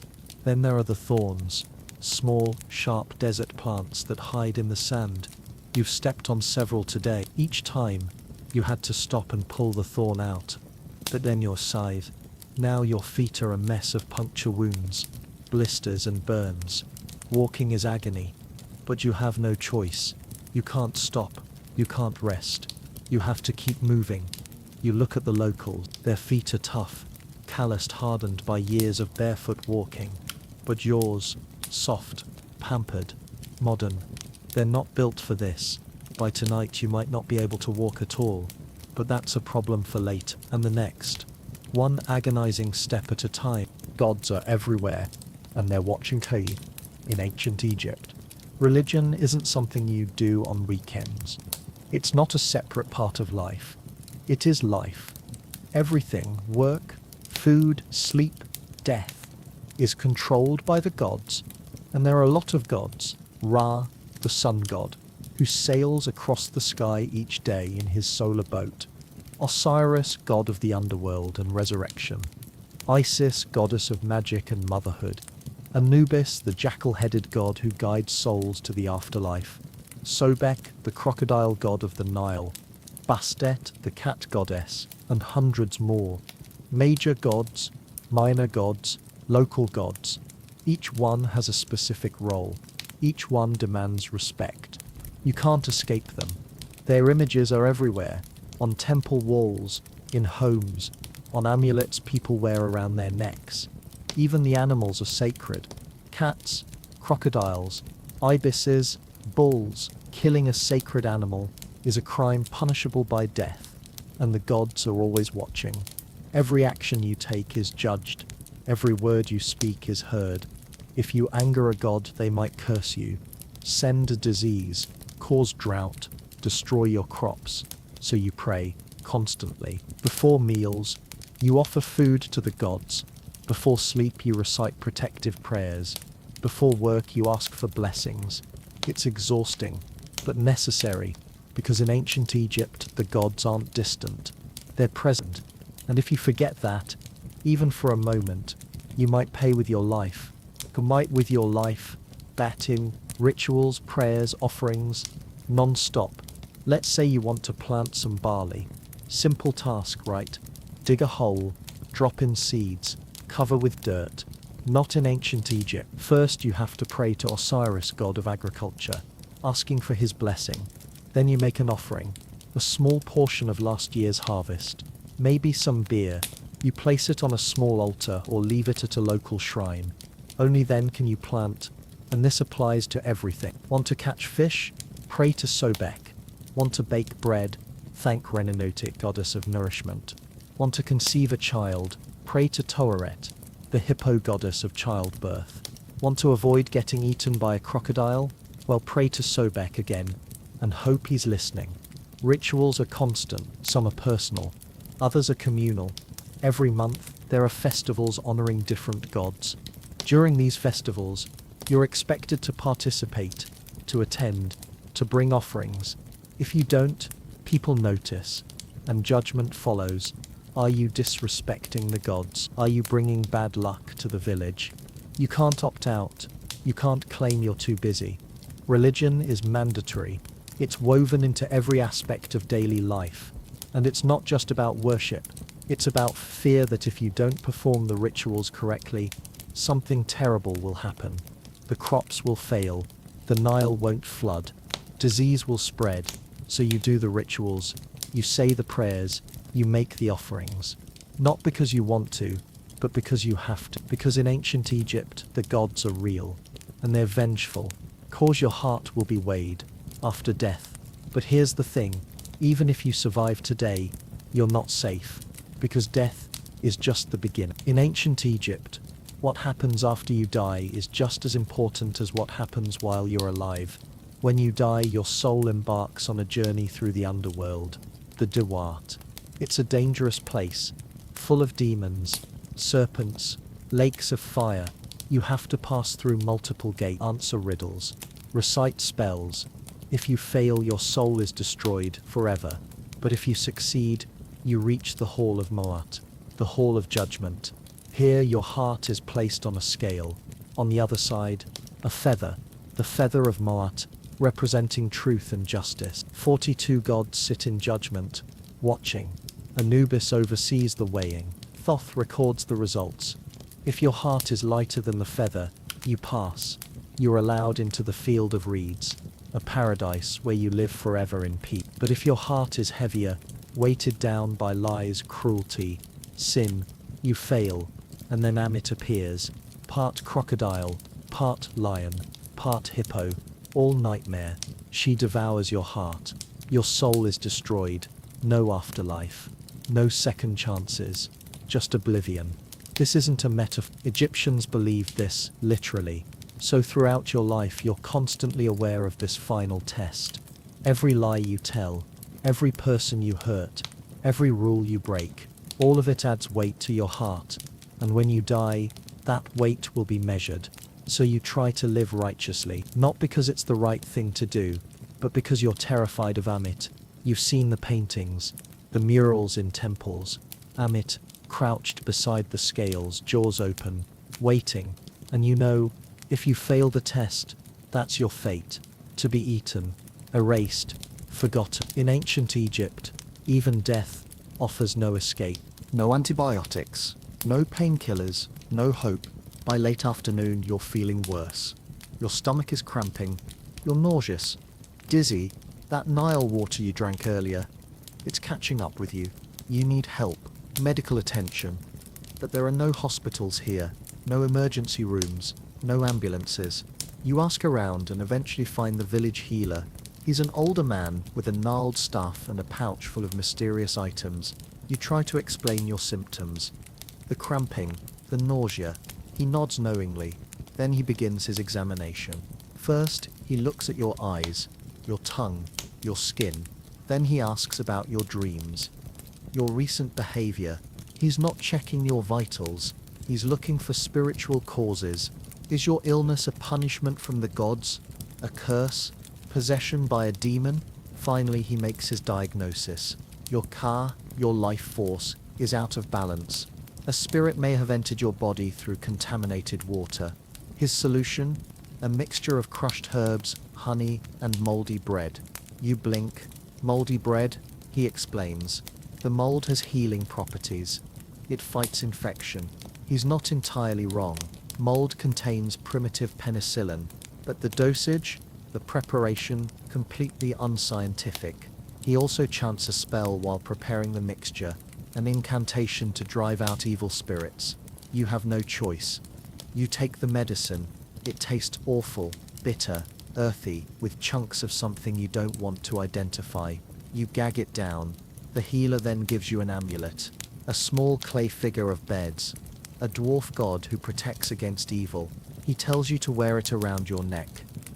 Then there are the thorns, small, sharp desert plants that hide in the sand. You've stepped on several today. Each time, you had to stop and pull the thorn out. But then your scythe. Now your feet are a mess of puncture wounds, blisters and burns. Walking is agony. But you have no choice. You can't stop. You can't rest. You have to keep moving. You look at the locals. Their feet are tough, calloused, hardened by years of barefoot walking. But yours, soft, pampered, modern. They're not built for this. By tonight you might not be able to walk at all. But that's a problem for late and the next. One agonizing step at a time. Gods are everywhere, and they're watching you. In ancient Egypt, religion isn't something you do on weekends. It's not a separate part of life. It is life. Everything, work, food, sleep, death, is controlled by the gods. And there are a lot of gods. Ra, the sun god, who sails across the sky each day in his solar boat. Osiris, god of the underworld and resurrection. Isis, goddess of magic and motherhood. Anubis, the jackal-headed god who guides souls to the afterlife. Sobek, the crocodile god of the Nile. Bastet, the cat goddess, and hundreds more. Major gods, minor gods, local gods. Each one has a specific role. Each one demands respect. You can't escape them. Their images are everywhere, on temple walls, in homes, on amulets people wear around their necks. Even the animals are sacred. Cats, crocodiles, ibises, bulls. Killing a sacred animal is a crime punishable by death, and the gods are always watching. Every action you take is judged. Every word you speak is heard. If you anger a god, they might curse you. send a disease, cause drought, destroy your crops. So you pray constantly. Before meals, you offer food to the gods. Before sleep, you recite protective prayers. Before work, you ask for blessings. It's exhausting, but necessary, because in ancient Egypt, the gods aren't distant. They're present. And if you forget that, even for a moment, you might pay with your life. With your life, batting, rituals, prayers, offerings, non-stop. Let's say you want to plant some barley. Simple task, right? Dig a hole, drop in seeds, cover with dirt. Not in ancient Egypt. First, you have to pray to Osiris, god of agriculture, asking for his blessing. Then you make an offering, a small portion of last year's harvest, maybe some beer. You place it on a small altar or leave it at a local shrine. Only then can you plant, and this applies to everything. Want to catch fish? Pray to Sobek. Want to bake bread? Thank Renanotic, goddess of nourishment. Want to conceive a child? Pray to Toaret, the hippo goddess of childbirth. Want to avoid getting eaten by a crocodile? Well, pray to Sobek again, and hope he's listening. Rituals are constant, some are personal, others are communal. Every month, there are festivals honoring different gods. During these festivals, you're expected to participate, to attend, to bring offerings. If you don't, people notice, and judgment follows. Are you disrespecting the gods? Are you bringing bad luck to the village? You can't opt out. You can't claim you're too busy. Religion is mandatory. It's woven into every aspect of daily life. And it's not just about worship. It's about fear that if you don't perform the rituals correctly, something terrible will happen. The crops will fail. The Nile won't flood. Disease will spread. So you do the rituals. You say the prayers. You make the offerings. Not because you want to, but because you have to. Because in ancient Egypt, the gods are real. And they're vengeful. Cause your heart will be weighed after death. But here's the thing. Even if you survive today, you're not safe. Because death is just the beginning. In ancient Egypt, what happens after you die is just as important as what happens while you're alive. When you die, your soul embarks on a journey through the underworld, the Duat. It's a dangerous place, full of demons, serpents, lakes of fire. You have to pass through multiple gates, answer riddles, recite spells. If you fail, your soul is destroyed forever. But if you succeed, you reach the Hall of Moat, the Hall of Judgment. Here your heart is placed on a scale. On the other side, a feather, the feather of Moat, representing truth and justice. 42 gods sit in judgment, watching. Anubis oversees the weighing. Thoth records the results. If your heart is lighter than the feather, you pass. You're allowed into the field of reeds, a paradise where you live forever in peace. But if your heart is heavier, weighted down by lies, cruelty, sin, you fail, and then Amit appears, part crocodile, part lion, part hippo, all nightmare. She devours your heart. Your soul is destroyed. No afterlife. No second chances. Just oblivion. This isn't a metaphor. Egyptians believed this, literally. So throughout your life, you're constantly aware of this final test. Every lie you tell, every person you hurt, every rule you break, all of it adds weight to your heart. And when you die, that weight will be measured. So you try to live righteously, not because it's the right thing to do, but because you're terrified of Amit. You've seen the paintings, the murals in temples. Amit, crouched beside the scales, jaws open, waiting. And you know, if you fail the test, that's your fate. To be eaten, erased, forgotten. In ancient Egypt, even death offers no escape. No antibiotics, no painkillers, no hope. By late afternoon, you're feeling worse. Your stomach is cramping. You're nauseous, dizzy. That Nile water you drank earlier, it's catching up with you. You need help, medical attention. But there are no hospitals here, no emergency rooms, no ambulances. You ask around and eventually find the village healer. He's an older man with a gnarled staff and a pouch full of mysterious items. You try to explain your symptoms. The cramping, the nausea. He nods knowingly. Then he begins his examination. First, he looks at your eyes, your tongue, your skin. Then he asks about your dreams, your recent behavior. He's not checking your vitals. He's looking for spiritual causes. Is your illness a punishment from the gods? A curse? Possession by a demon? Finally, he makes his diagnosis. Your ka, your life force, is out of balance. A spirit may have entered your body through contaminated water. His solution? A mixture of crushed herbs, honey, and moldy bread. You blink. Moldy bread? He explains. The mold has healing properties. It fights infection. He's not entirely wrong. Mold contains primitive penicillin, but the dosage, the preparation, completely unscientific. He also chants a spell while preparing the mixture, an incantation to drive out evil spirits. You have no choice. You take the medicine. It tastes awful, bitter, earthy, with chunks of something you don't want to identify. You gag it down. The healer then gives you an amulet, a small clay figure of Beds, a dwarf god who protects against evil. He tells you to wear it around your neck,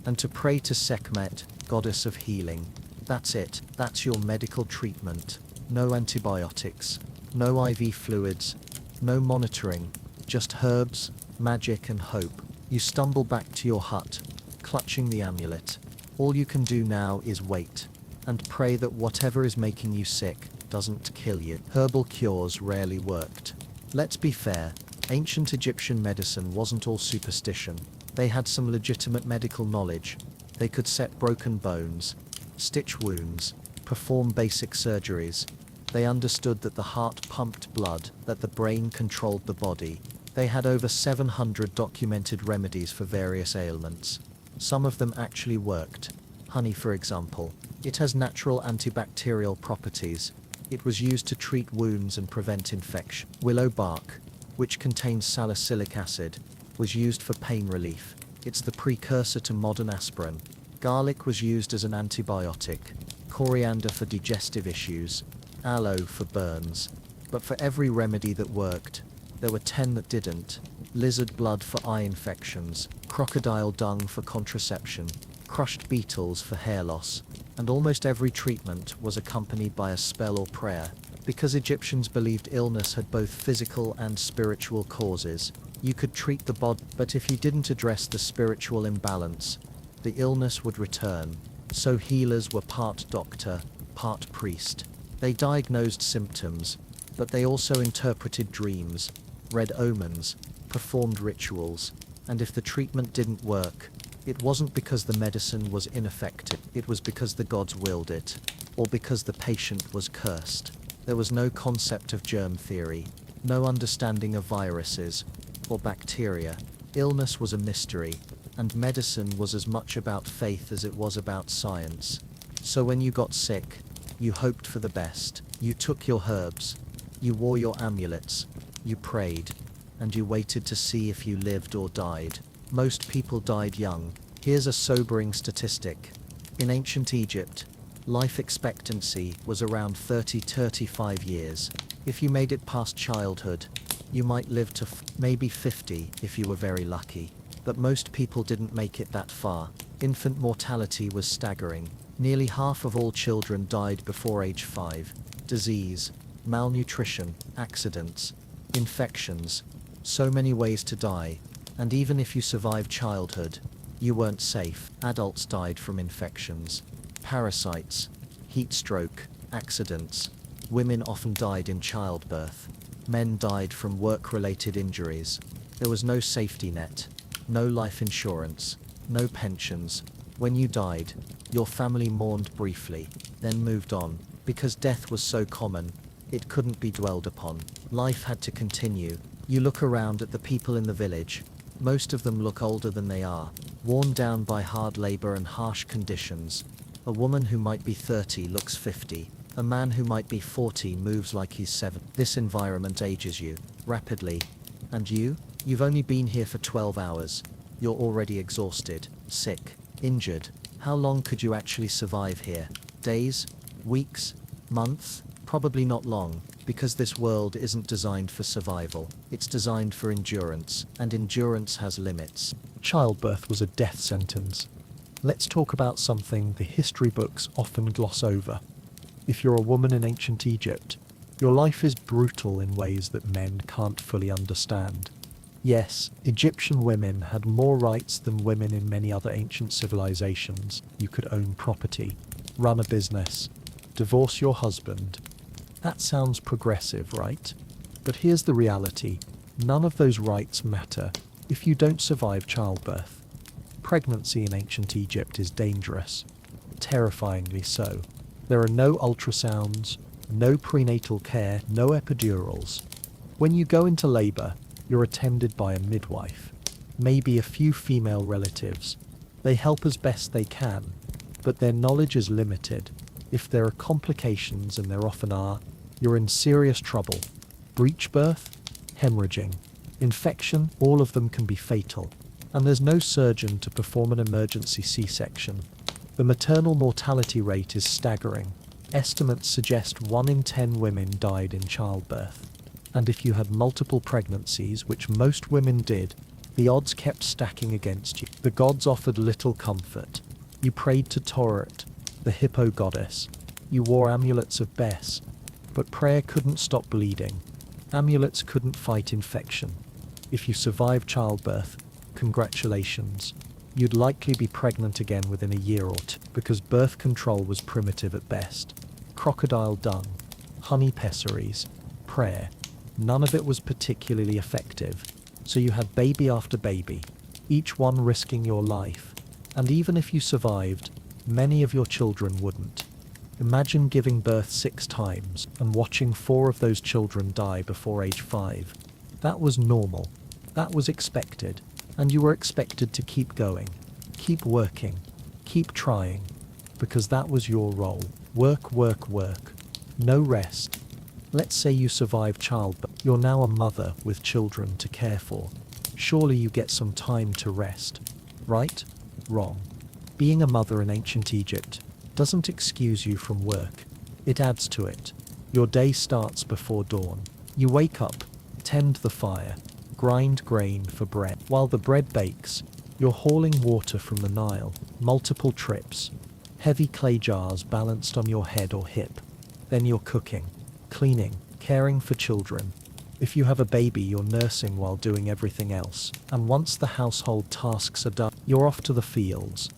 and to pray to Sekhmet, goddess of healing. That's it. That's your medical treatment. No antibiotics, no IV fluids, no monitoring, just herbs, magic and hope. You stumble back to your hut, clutching the amulet. All you can do now is wait, and pray that whatever is making you sick doesn't kill you. Herbal cures rarely worked. Let's be fair, ancient Egyptian medicine wasn't all superstition. They had some legitimate medical knowledge. They could set broken bones, stitch wounds, perform basic surgeries. They understood that the heart pumped blood, that the brain controlled the body. They had over 700 documented remedies for various ailments. Some of them actually worked. Honey, for example. It has natural antibacterial properties. It was used to treat wounds and prevent infection. Willow bark, which contains salicylic acid, was used for pain relief. It's the precursor to modern aspirin. Garlic was used as an antibiotic. Coriander for digestive issues. Aloe for burns. But for every remedy that worked, there were 10 that didn't. Lizard blood for eye infections, crocodile dung for contraception, crushed beetles for hair loss, and almost every treatment was accompanied by a spell or prayer. Because Egyptians believed illness had both physical and spiritual causes, you could treat the body, but if you didn't address the spiritual imbalance, the illness would return. So healers were part doctor, part priest. They diagnosed symptoms, but they also interpreted dreams, read omens, performed rituals, and if the treatment didn't work, it wasn't because the medicine was ineffective, it was because the gods willed it, or because the patient was cursed. There was no concept of germ theory, no understanding of viruses or bacteria. Illness was a mystery, and medicine was as much about faith as it was about science. So when you got sick, you hoped for the best. You took your herbs, you wore your amulets, you prayed, and you waited to see if you lived or died. Most people died young. Here's a sobering statistic. In ancient Egypt, life expectancy was around 30-35 years. If you made it past childhood, you might live to maybe 50 if you were very lucky. But most people didn't make it that far. Infant mortality was staggering. Nearly half of all children died before age 5. Disease, malnutrition, accidents, infections. So many ways to die. And even if you survived childhood, you weren't safe. Adults died from infections, parasites, heat stroke, accidents. Women often died in childbirth. Men died from work-related injuries. There was no safety net, no life insurance, no pensions. When you died, your family mourned briefly, then moved on. Because death was so common, it couldn't be dwelled upon. Life had to continue. You look around at the people in the village. Most of them look older than they are, worn down by hard labor and harsh conditions. A woman who might be 30 looks 50. A man who might be 40 moves like he's 7. This environment ages you rapidly. And you? You've only been here for 12 hours. You're already exhausted, sick, injured. How long could you actually survive here? Days? Weeks? Months? Probably not long. Because this world isn't designed for survival, it's designed for endurance, and endurance has limits. Childbirth was a death sentence. Let's talk about something the history books often gloss over. If you're a woman in ancient Egypt, your life is brutal in ways that men can't fully understand. Yes, Egyptian women had more rights than women in many other ancient civilizations. You could own property, run a business, divorce your husband. That sounds progressive, right? But here's the reality. None of those rights matter if you don't survive childbirth. Pregnancy in ancient Egypt is dangerous, terrifyingly so. There are no ultrasounds, no prenatal care, no epidurals. When you go into labor, you're attended by a midwife, maybe a few female relatives. They help as best they can, but their knowledge is limited. If there are complications, and there often are, you're in serious trouble. Breech birth, hemorrhaging, infection, all of them can be fatal. And there's no surgeon to perform an emergency C-section. The maternal mortality rate is staggering. Estimates suggest 1 in 10 women died in childbirth. And if you had multiple pregnancies, which most women did, the odds kept stacking against you. The gods offered little comfort. You prayed to Toret, the hippo goddess. You wore amulets of Bes. But prayer couldn't stop bleeding. Amulets couldn't fight infection. If you survived childbirth, congratulations. You'd likely be pregnant again within a year or two, because birth control was primitive at best. Crocodile dung, honey pessaries, prayer. None of it was particularly effective. So you had baby after baby, each one risking your life. And even if you survived, many of your children wouldn't. Imagine giving birth 6 times and watching 4 of those children die before age 5. That was normal. That was expected. And you were expected to keep going, keep working, keep trying, because that was your role. Work, work, work. No rest. Let's say you survive childbirth. You're now a mother with children to care for. Surely you get some time to rest. Right? Wrong. Being a mother in ancient Egypt doesn't excuse you from work. It adds to it. Your day starts before dawn. You wake up, tend the fire, grind grain for bread. While the bread bakes, you're hauling water from the Nile, multiple trips, heavy clay jars balanced on your head or hip. Then you're cooking, cleaning, caring for children. If you have a baby, you're nursing while doing everything else. And once the household tasks are done, you're off to the fields.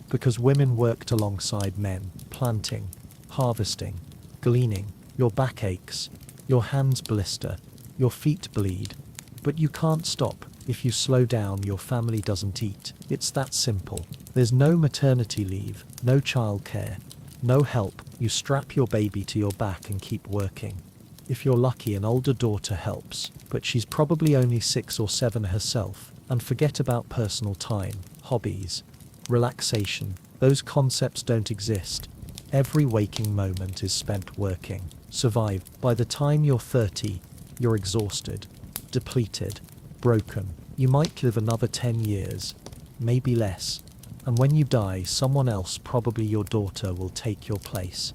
Because women worked alongside men, planting, harvesting, gleaning. Your back aches, your hands blister, your feet bleed. But you can't stop. If you slow down, your family doesn't eat. It's that simple. There's no maternity leave, no childcare, no help. You strap your baby to your back and keep working. If you're lucky, an older daughter helps, but she's probably only 6 or 7 herself. And forget about personal time, hobbies, relaxation. Those concepts don't exist. Every waking moment is spent working. Survive. By the time you're 30, you're exhausted, depleted, broken. You might live another 10 years, maybe less. And when you die, someone else, probably your daughter, will take your place.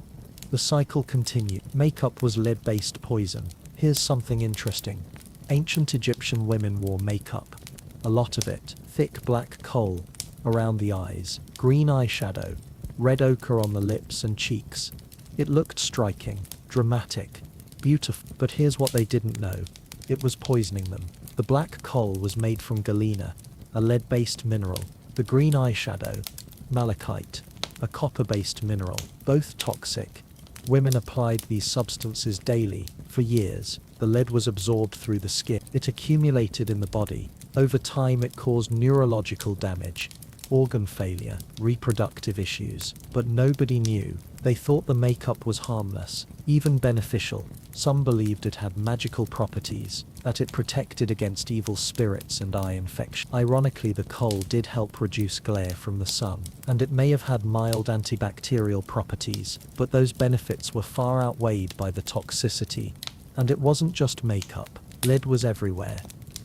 The cycle continued. Makeup was lead-based poison. Here's something interesting. Ancient Egyptian women wore makeup. A lot of it. Thick black kohl around the eyes, green eyeshadow, red ochre on the lips and cheeks. It looked striking, dramatic, beautiful. But here's what they didn't know. It was poisoning them. The black kohl was made from galena, a lead-based mineral. The green eyeshadow, malachite, a copper-based mineral, both toxic. Women applied these substances daily, for years. The lead was absorbed through the skin. It accumulated in the body. Over time, it caused neurological damage, organ failure, reproductive issues. But nobody knew. They thought the makeup was harmless, even beneficial. Some believed it had magical properties, that it protected against evil spirits and eye infection. Ironically, the kohl did help reduce glare from the sun, and it may have had mild antibacterial properties, but those benefits were far outweighed by the toxicity. And it wasn't just makeup. Lead was everywhere.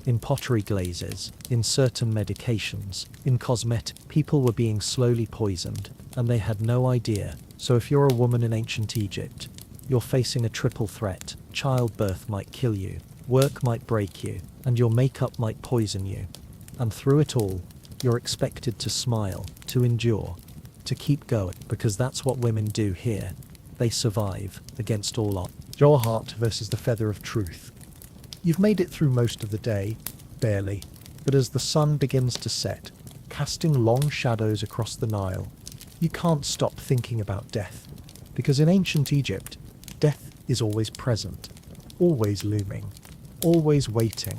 In pottery glazes, in certain medications, in cosmetics. People were being slowly poisoned, and they had no idea. So if you're a woman in ancient Egypt, You're facing a triple threat. Childbirth might kill you, work might break you, and your makeup might poison you. And through it all, you're expected to smile, to endure, to keep going, because that's what women do here. They survive against all odds. Your heart versus the feather of truth. You've made it through most of the day, barely, but as the sun begins to set, casting long shadows across the Nile, you can't stop thinking about death. Because in ancient Egypt, death is always present, always looming, always waiting.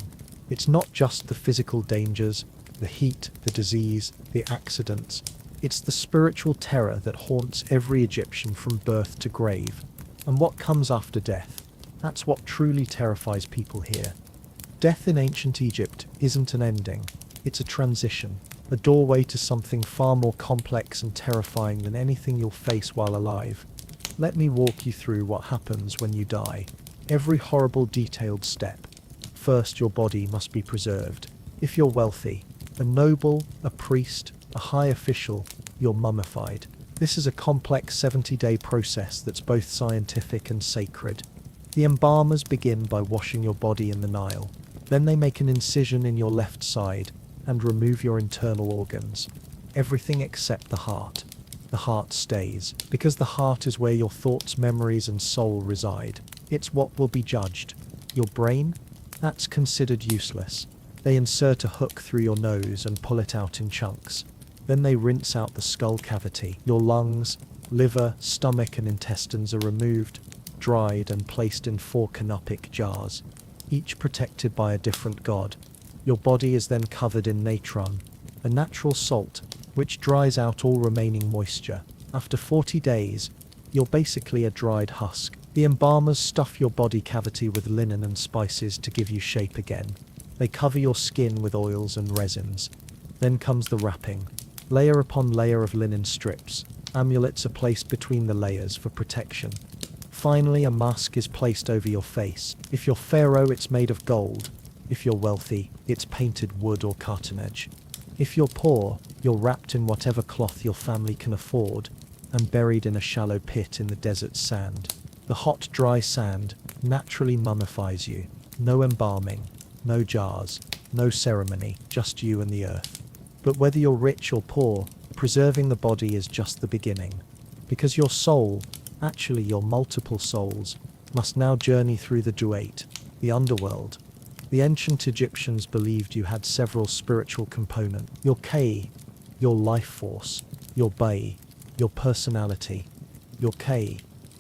It's not just the physical dangers, the heat, the disease, the accidents. It's the spiritual terror that haunts every Egyptian from birth to grave. And what comes after death? That's what truly terrifies people here. Death in ancient Egypt isn't an ending. It's a transition, a doorway to something far more complex and terrifying than anything you'll face while alive. Let me walk you through what happens when you die. Every horrible detailed step. First, your body must be preserved. If you're wealthy, a noble, a priest, a high official, you're mummified. This is a complex 70-day process that's both scientific and sacred. The embalmers begin by washing your body in the Nile. Then they make an incision in your left side and remove your internal organs. Everything except the heart. The heart stays, because the heart is where your thoughts, memories, and soul reside. It's what will be judged. Your brain? That's considered useless. They insert a hook through your nose and pull it out in chunks. Then they rinse out the skull cavity. Your lungs, liver, stomach, and intestines are removed, dried, and placed in 4 canopic jars, each protected by a different god. Your body is then covered in natron, a natural salt, which dries out all remaining moisture. After 40 days, you're basically a dried husk. The embalmers stuff your body cavity with linen and spices to give you shape again. They cover your skin with oils and resins. Then comes the wrapping. Layer upon layer of linen strips. Amulets are placed between the layers for protection. Finally, a mask is placed over your face. If you're pharaoh, it's made of gold. If you're wealthy, it's painted wood or cartonnage. If you're poor, you're wrapped in whatever cloth your family can afford and buried in a shallow pit in the desert sand. The hot, dry sand naturally mummifies you. No embalming, no jars, no ceremony, just you and the earth. But whether you're rich or poor, preserving the body is just the beginning. Because your soul, actually your multiple souls, must now journey through the Duat, the underworld. The ancient Egyptians believed you had several spiritual components. Your K, your life force, your Bay, your personality, your K,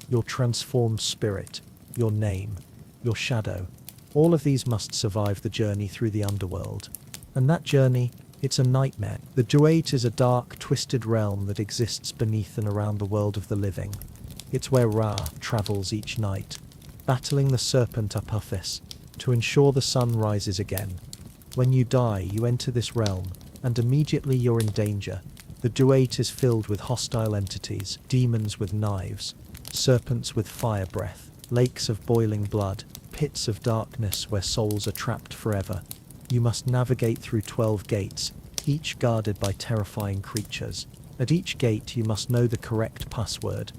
your transformed spirit, your name, your shadow. All of these must survive the journey through the underworld. And that journey, it's a nightmare. The Duat is a dark, twisted realm that exists beneath and around the world of the living. It's where Ra travels each night, battling the serpent Apophis to ensure the sun rises again. When you die, you enter this realm, and immediately you're in danger. The Duat is filled with hostile entities, demons with knives, serpents with fire breath, lakes of boiling blood, pits of darkness where souls are trapped forever. You must navigate through 12 gates, each guarded by terrifying creatures. At each gate you must know the correct password,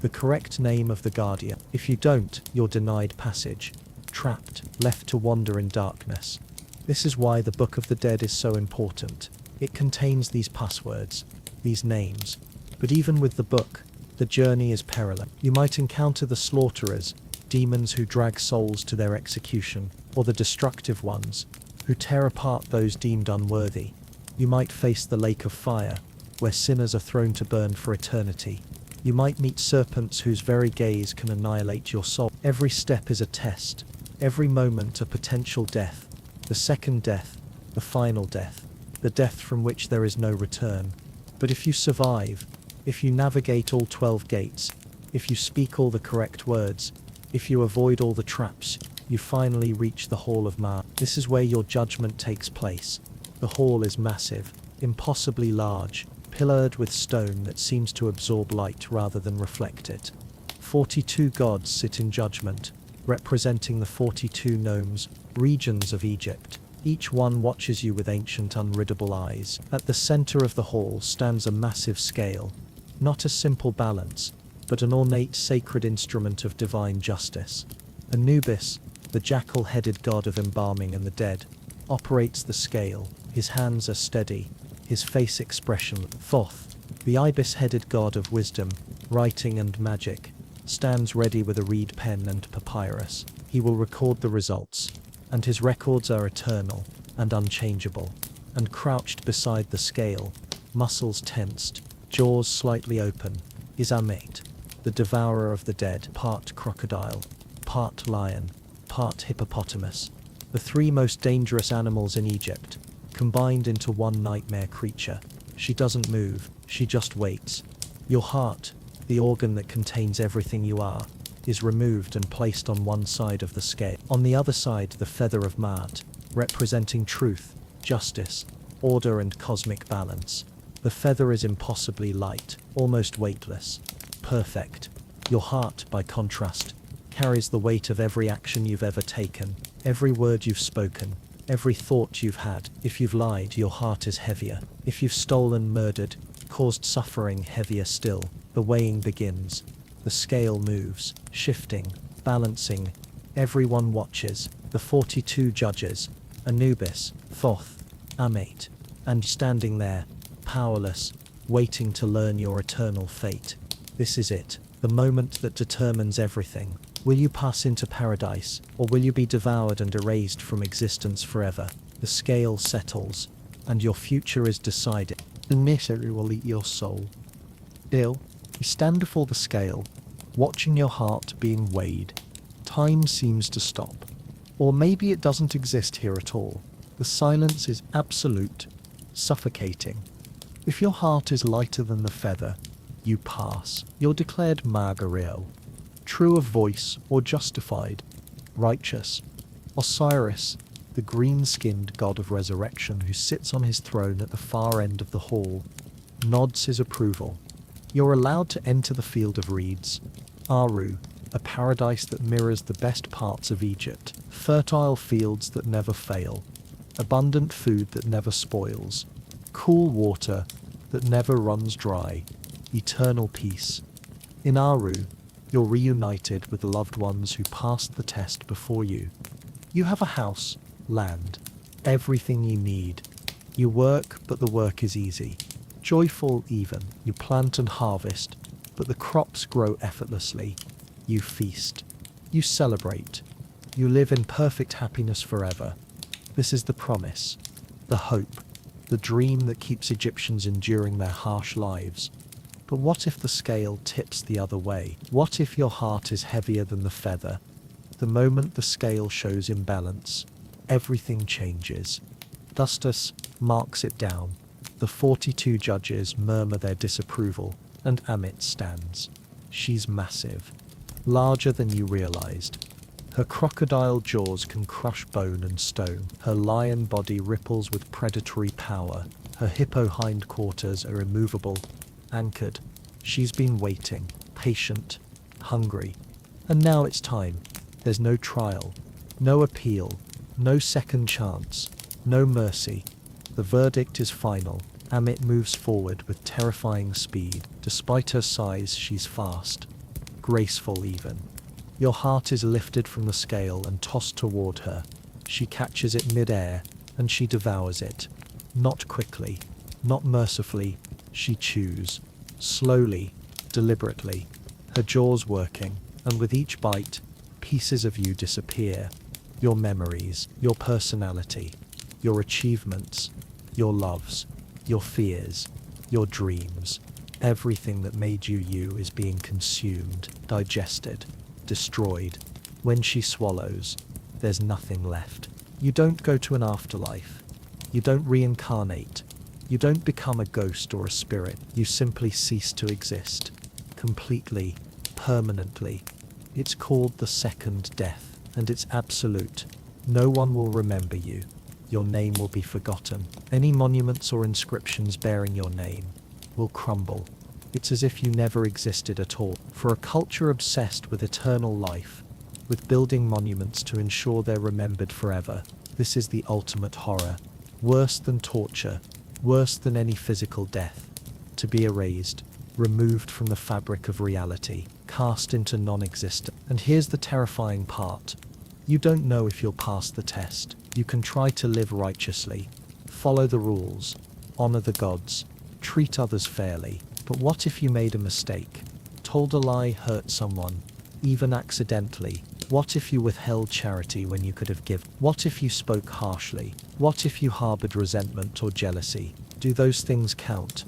the correct name of the guardian. If you don't, you're denied passage, trapped, left to wander in darkness. This is why the Book of the Dead is so important. It contains these passwords, these names. But even with the book, the journey is perilous. You might encounter the slaughterers, demons who drag souls to their execution, or the destructive ones, who tear apart those deemed unworthy. You might face the lake of fire, where sinners are thrown to burn for eternity. You might meet serpents whose very gaze can annihilate your soul. Every step is a test, every moment a potential death, the second death, the final death, the death from which there is no return. But if you survive, if you navigate all 12 gates, if you speak all the correct words, if you avoid all the traps, you finally reach the Hall of Ma. This is where your judgment takes place. The hall is massive, impossibly large, pillared with stone that seems to absorb light rather than reflect it. 42 gods sit in judgment, representing the 42 nomes, regions of Egypt. Each one watches you with ancient, unreadable eyes. At the center of the hall stands a massive scale, not a simple balance, but an ornate sacred instrument of divine justice. Anubis, the jackal-headed god of embalming and the dead, operates the scale. His hands are steady, his face expression. Thoth, the ibis-headed god of wisdom, writing and magic, stands ready with a reed pen and papyrus. He will record the results, and his records are eternal and unchangeable. And crouched beside the scale, muscles tensed, jaws slightly open, is Ammit, the devourer of the dead, part crocodile, part lion, part hippopotamus, the three most dangerous animals in Egypt, combined into one nightmare creature. She doesn't move, she just waits. Your heart, the organ that contains everything you are, is removed and placed on one side of the scale. On the other side, the feather of Maat, representing truth, justice, order and cosmic balance. The feather is impossibly light, almost weightless, perfect. Your heart, by contrast, carries the weight of every action you've ever taken, every word you've spoken, every thought you've had. If you've lied, your heart is heavier. If you've stolen, murdered, caused suffering, heavier still. The weighing begins. The scale moves, shifting, balancing. Everyone watches. The 42 judges, Anubis, Thoth, Ammit, and standing there, powerless, waiting to learn your eternal fate. This is it, the moment that determines everything. Will you pass into paradise, or will you be devoured and erased from existence forever? The scale settles, and your future is decided. The misery will eat your soul. Still, you stand before the scale, watching your heart being weighed. Time seems to stop. Or maybe it doesn't exist here at all. The silence is absolute, suffocating. If your heart is lighter than the feather, you pass. You're declared Margario, true of voice or justified, righteous. Osiris, the green-skinned god of resurrection who sits on his throne at the far end of the hall, nods his approval. You're allowed to enter the field of reeds. Aru, a paradise that mirrors the best parts of Egypt. Fertile fields that never fail. Abundant food that never spoils. Cool water that never runs dry. Eternal peace. In Aru, you're reunited with loved ones who passed the test before you. You have a house, land, everything you need. You work, but the work is easy. Joyful even. You plant and harvest, but the crops grow effortlessly. You feast. You celebrate. You live in perfect happiness forever. This is the promise, the hope, the dream that keeps Egyptians enduring their harsh lives. But what if the scale tips the other way? What if your heart is heavier than the feather? The moment the scale shows imbalance, everything changes. Thustus marks it down. The 42 judges murmur their disapproval, and Ammit stands. She's massive, larger than you realized. Her crocodile jaws can crush bone and stone. Her lion body ripples with predatory power. Her hippo hindquarters are immovable, anchored. She's been waiting, patient, hungry. And now it's time. There's no trial, no appeal, no second chance, no mercy. The verdict is final. Ammit moves forward with terrifying speed. Despite her size, she's fast, graceful even. Your heart is lifted from the scale and tossed toward her. She catches it mid-air, and she devours it. Not quickly, not mercifully, she chews. Slowly, deliberately, her jaws working, and with each bite, pieces of you disappear. Your memories, your personality, your achievements, your loves, your fears, your dreams. Everything that made you you is being consumed, digested, destroyed. When she swallows, there's nothing left. You don't go to an afterlife. You don't reincarnate. You don't become a ghost or a spirit. You simply cease to exist. Completely, permanently. It's called the second death, and it's absolute. No one will remember you. Your name will be forgotten. Any monuments or inscriptions bearing your name will crumble. It's as if you never existed at all. For a culture obsessed with eternal life, with building monuments to ensure they're remembered forever, this is the ultimate horror. Worse than torture, worse than any physical death. To be erased, removed from the fabric of reality, cast into non-existence. And here's the terrifying part. You don't know if you'll pass the test. You can try to live righteously, follow the rules, honor the gods, treat others fairly. But what if you made a mistake? Told a lie, hurt someone, even accidentally? What if you withheld charity when you could have given? What if you spoke harshly? What if you harbored resentment or jealousy? Do those things count?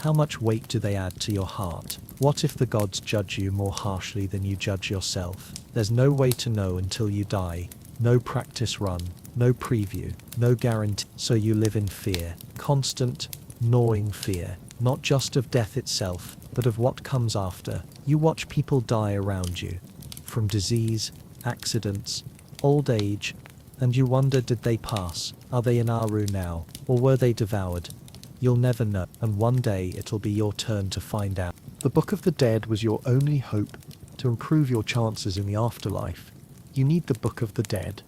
How much weight do they add to your heart? What if the gods judge you more harshly than you judge yourself? There's no way to know until you die. No practice run, no preview, no guarantee. So you live in fear, constant, gnawing fear, not just of death itself, but of what comes after. You watch people die around you, from disease, accidents, old age, and you wonder, did they pass? Are they in Aru now, or were they devoured? You'll never know, and one day it'll be your turn to find out. The Book of the Dead was your only hope to improve your chances in the afterlife. You need the Book of the Dead.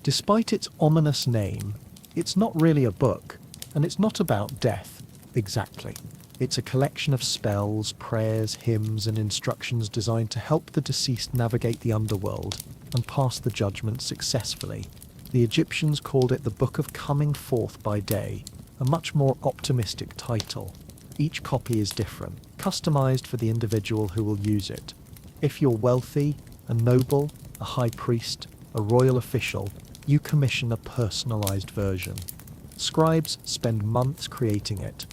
Despite its ominous name, it's not really a book, and it's not about death, exactly. It's a collection of spells, prayers, hymns, and instructions designed to help the deceased navigate the underworld and pass the judgment successfully. The Egyptians called it the Book of Coming Forth by Day, a much more optimistic title. Each copy is different, customized for the individual who will use it. If you're wealthy, a noble, a high priest, a royal official, you commission a personalized version. Scribes spend months creating it,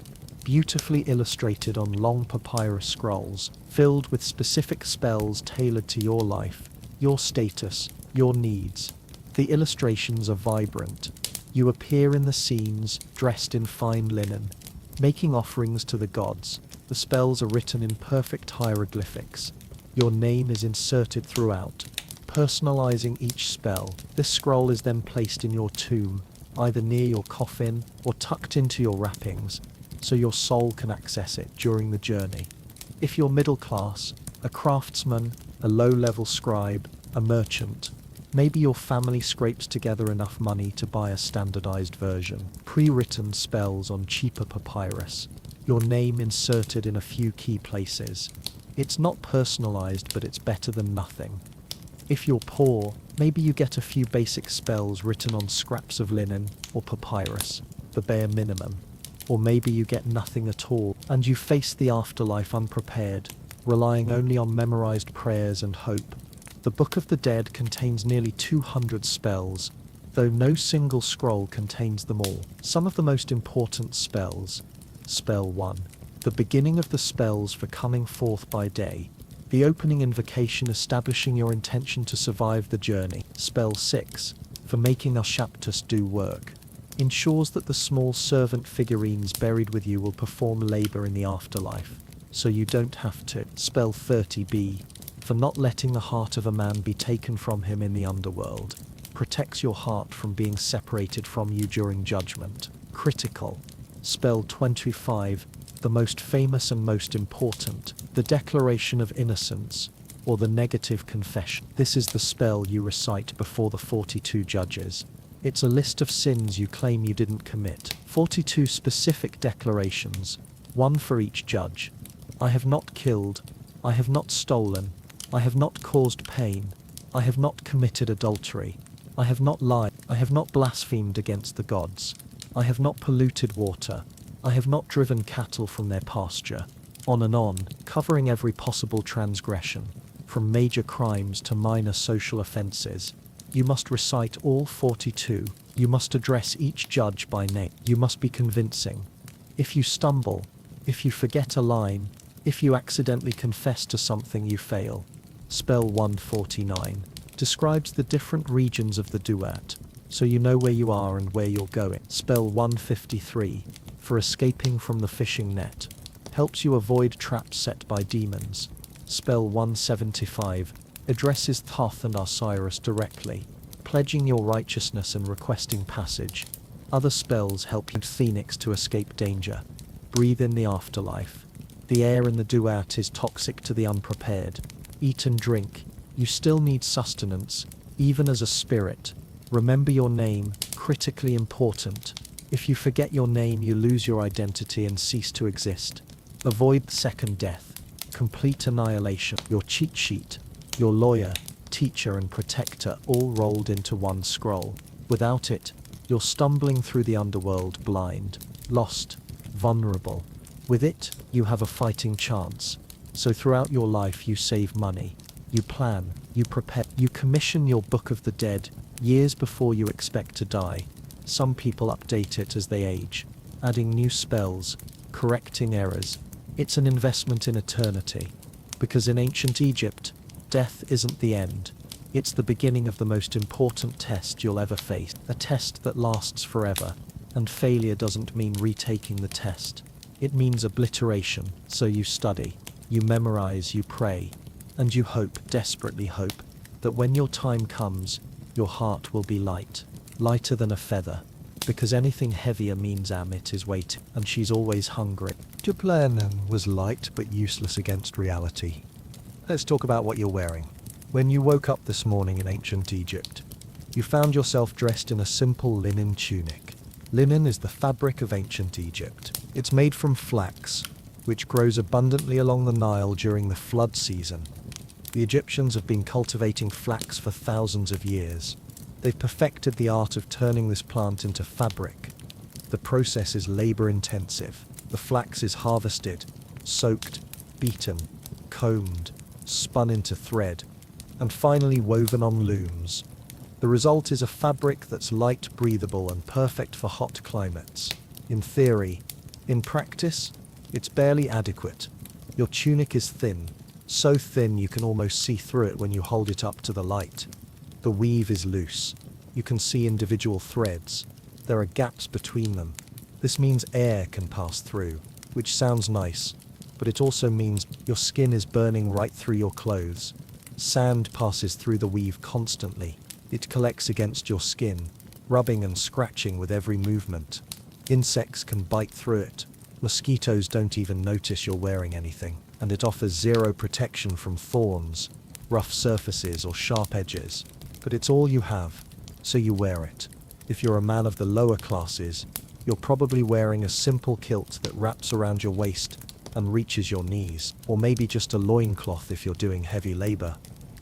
beautifully illustrated on long papyrus scrolls, filled with specific spells tailored to your life, your status, your needs. The illustrations are vibrant. You appear in the scenes, dressed in fine linen, making offerings to the gods. The spells are written in perfect hieroglyphics. Your name is inserted throughout, personalizing each spell. This scroll is then placed in your tomb, either near your coffin or tucked into your wrappings, so your soul can access it during the journey. If you're middle class, a craftsman, a low-level scribe, a merchant, maybe your family scrapes together enough money to buy a standardized version, pre-written spells on cheaper papyrus, your name inserted in a few key places. It's not personalized, but it's better than nothing. If you're poor, maybe you get a few basic spells written on scraps of linen or papyrus, the bare minimum. Or maybe you get nothing at all, and you face the afterlife unprepared, relying only on memorized prayers and hope. The Book of the Dead contains nearly 200 spells, though no single scroll contains them all. Some of the most important spells. Spell 1. The beginning of the spells for coming forth by day. The opening invocation establishing your intention to survive the journey. Spell 6. For making Ushaptus do work. Ensures that the small servant figurines buried with you will perform labor in the afterlife, so you don't have to. Spell 30b. For not letting the heart of a man be taken from him in the underworld. Protects your heart from being separated from you during judgment. Critical. Spell 25. The most famous and most important. The Declaration of Innocence, or the Negative Confession. This is the spell you recite before the 42 judges. It's a list of sins you claim you didn't commit. 42 specific declarations, one for each judge. I have not killed. I have not stolen. I have not caused pain. I have not committed adultery. I have not lied. I have not blasphemed against the gods. I have not polluted water. I have not driven cattle from their pasture. On and on, covering every possible transgression, from major crimes to minor social offenses. You must recite all 42. You must address each judge by name. You must be convincing. If you stumble, if you forget a line, if you accidentally confess to something, you fail. Spell 149 describes the different regions of the duat, so you know where you are and where you're going. Spell 153 for escaping from the fishing net. Helps you avoid traps set by demons. Spell 175 addresses Thoth and Osiris directly, pledging your righteousness and requesting passage. Other spells help you Phoenix to escape danger. Breathe in the afterlife. The air in the duat is toxic to the unprepared. Eat and drink. You still need sustenance, even as a spirit. Remember your name, critically important. If you forget your name, you lose your identity and cease to exist. Avoid second death, complete annihilation, your cheat sheet, your lawyer, teacher and protector all rolled into one scroll. Without it, you're stumbling through the underworld blind, lost, vulnerable. With it, you have a fighting chance. So throughout your life you save money, you plan, you prepare, you commission your Book of the Dead years before you expect to die. Some people update it as they age, adding new spells, correcting errors. It's an investment in eternity. Because in ancient Egypt, death isn't the end. It's the beginning of the most important test you'll ever face. A test that lasts forever. And failure doesn't mean retaking the test. It means obliteration. So you study, you memorize, you pray, and you hope, desperately hope, that when your time comes, your heart will be light. Lighter than a feather. Because anything heavier means Amit is waiting, and she's always hungry. Your plan was light but useless against reality. Let's talk about what you're wearing. When you woke up this morning in ancient Egypt, you found yourself dressed in a simple linen tunic. Linen is the fabric of ancient Egypt. It's made from flax, which grows abundantly along the Nile during the flood season. The Egyptians have been cultivating flax for thousands of years. They've perfected the art of turning this plant into fabric. The process is labor-intensive. The flax is harvested, soaked, beaten, combed, spun into thread, and finally woven on looms. The result is a fabric that's light, breathable, and perfect for hot climates. In theory. In practice, it's barely adequate. Your tunic is thin, so thin you can almost see through it when you hold it up to the light. The weave is loose. You can see individual threads. There are gaps between them. This means air can pass through, which sounds nice, but it also means your skin is burning right through your clothes. Sand passes through the weave constantly. It collects against your skin, rubbing and scratching with every movement. Insects can bite through it. Mosquitoes don't even notice you're wearing anything, and it offers zero protection from thorns, rough surfaces or sharp edges. But it's all you have, so you wear it. If you're a man of the lower classes, you're probably wearing a simple kilt that wraps around your waist and reaches your knees, or maybe just a loincloth if you're doing heavy labor.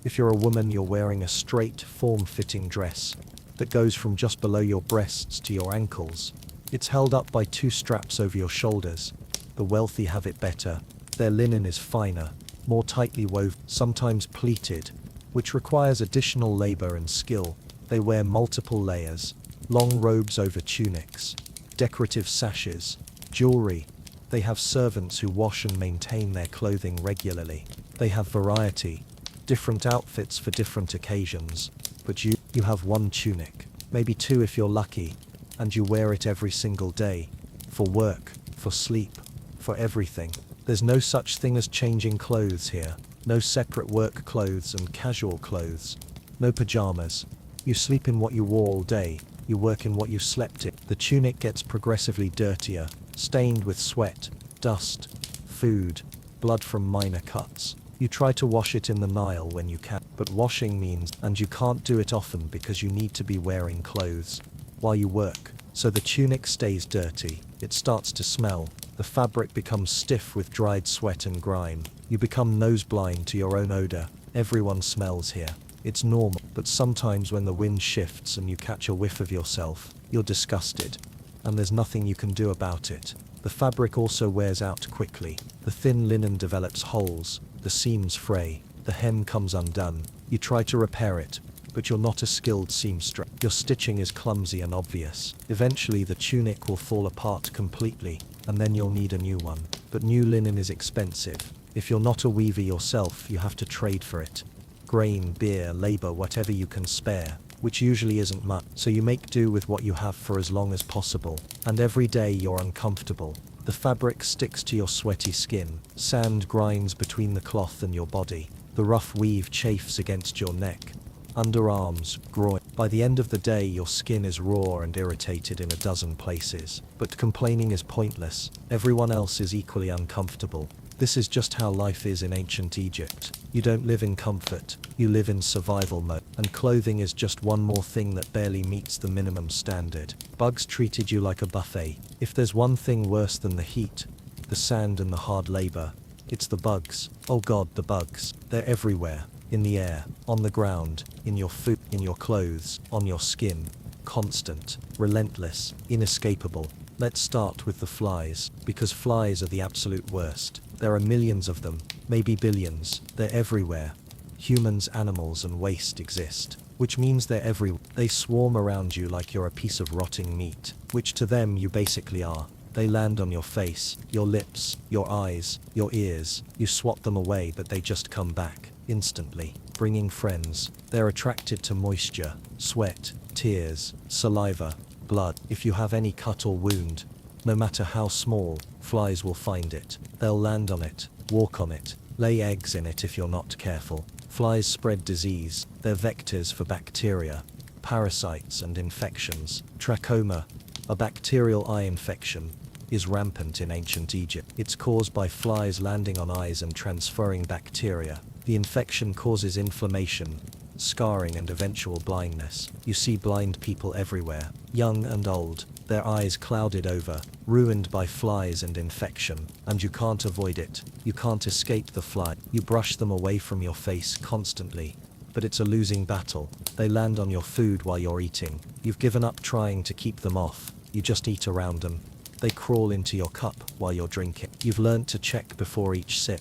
If you're a woman, you're wearing a straight, form-fitting dress that goes from just below your breasts to your ankles. It's held up by two straps over your shoulders. The wealthy have it better. Their linen is finer, more tightly woven, sometimes pleated, which requires additional labor and skill. They wear multiple layers, long robes over tunics, decorative sashes, jewelry. They have servants who wash and maintain their clothing regularly. They have variety, different outfits for different occasions. But you have one tunic, maybe two if you're lucky, and you wear it every single day. For work, for sleep, for everything. There's no such thing as changing clothes here. No separate work clothes and casual clothes. No pajamas. You sleep in what you wore all day. You work in what you slept in. The tunic gets progressively dirtier, stained with sweat, dust, food, blood from minor cuts. You try to wash it in the Nile when you can, but washing means, and you can't do it often because you need to be wearing clothes while you work. So the tunic stays dirty. It starts to smell. The fabric becomes stiff with dried sweat and grime. You become nose blind to your own odor. Everyone smells here. It's normal, but sometimes when the wind shifts and you catch a whiff of yourself, you're disgusted, and there's nothing you can do about it. The fabric also wears out quickly. The thin linen develops holes, the seams fray, the hem comes undone. You try to repair it, but you're not a skilled seamstress. Your stitching is clumsy and obvious. Eventually the tunic will fall apart completely, and then you'll need a new one. But new linen is expensive. If you're not a weaver yourself, you have to trade for it. Grain, beer, labor, whatever you can spare, which usually isn't much. So you make do with what you have for as long as possible. And every day you're uncomfortable. The fabric sticks to your sweaty skin. Sand grinds between the cloth and your body. The rough weave chafes against your neck, underarms, groin. By the end of the day, your skin is raw and irritated in a dozen places. But complaining is pointless. Everyone else is equally uncomfortable. This is just how life is in ancient Egypt. You don't live in comfort, you live in survival mode. And clothing is just one more thing that barely meets the minimum standard. Bugs treated you like a buffet. If there's one thing worse than the heat, the sand and the hard labor. It's the bugs. Oh God, the bugs. They're everywhere. In the air, on the ground, in your food, in your clothes, on your skin. Constant, relentless, inescapable. Let's start with the flies, because flies are the absolute worst. There are millions of them, maybe billions. They're everywhere. Humans, animals, and waste exist, which means they're everywhere. They swarm around you like you're a piece of rotting meat, which to them you basically are. They land on your face, your lips, your eyes, your ears. You swat them away, but they just come back, instantly, bringing friends. They're attracted to moisture, sweat, tears, saliva, blood. If you have any cut or wound, no matter how small, flies will find it. They'll land on it, walk on it, lay eggs in it if you're not careful. Flies spread disease. They're vectors for bacteria, parasites, and infections. Trachoma, a bacterial eye infection, is rampant in ancient Egypt. It's caused by flies landing on eyes and transferring bacteria. The infection causes inflammation, scarring, and eventual blindness. You see blind people everywhere, young and old, their eyes clouded over, ruined by flies and infection, and you can't avoid it. You can't escape the fly. You brush them away from your face constantly, but it's a losing battle. They land on your food while you're eating. You've given up trying to keep them off. You just eat around them. They crawl into your cup while you're drinking. You've learned to check before each sip,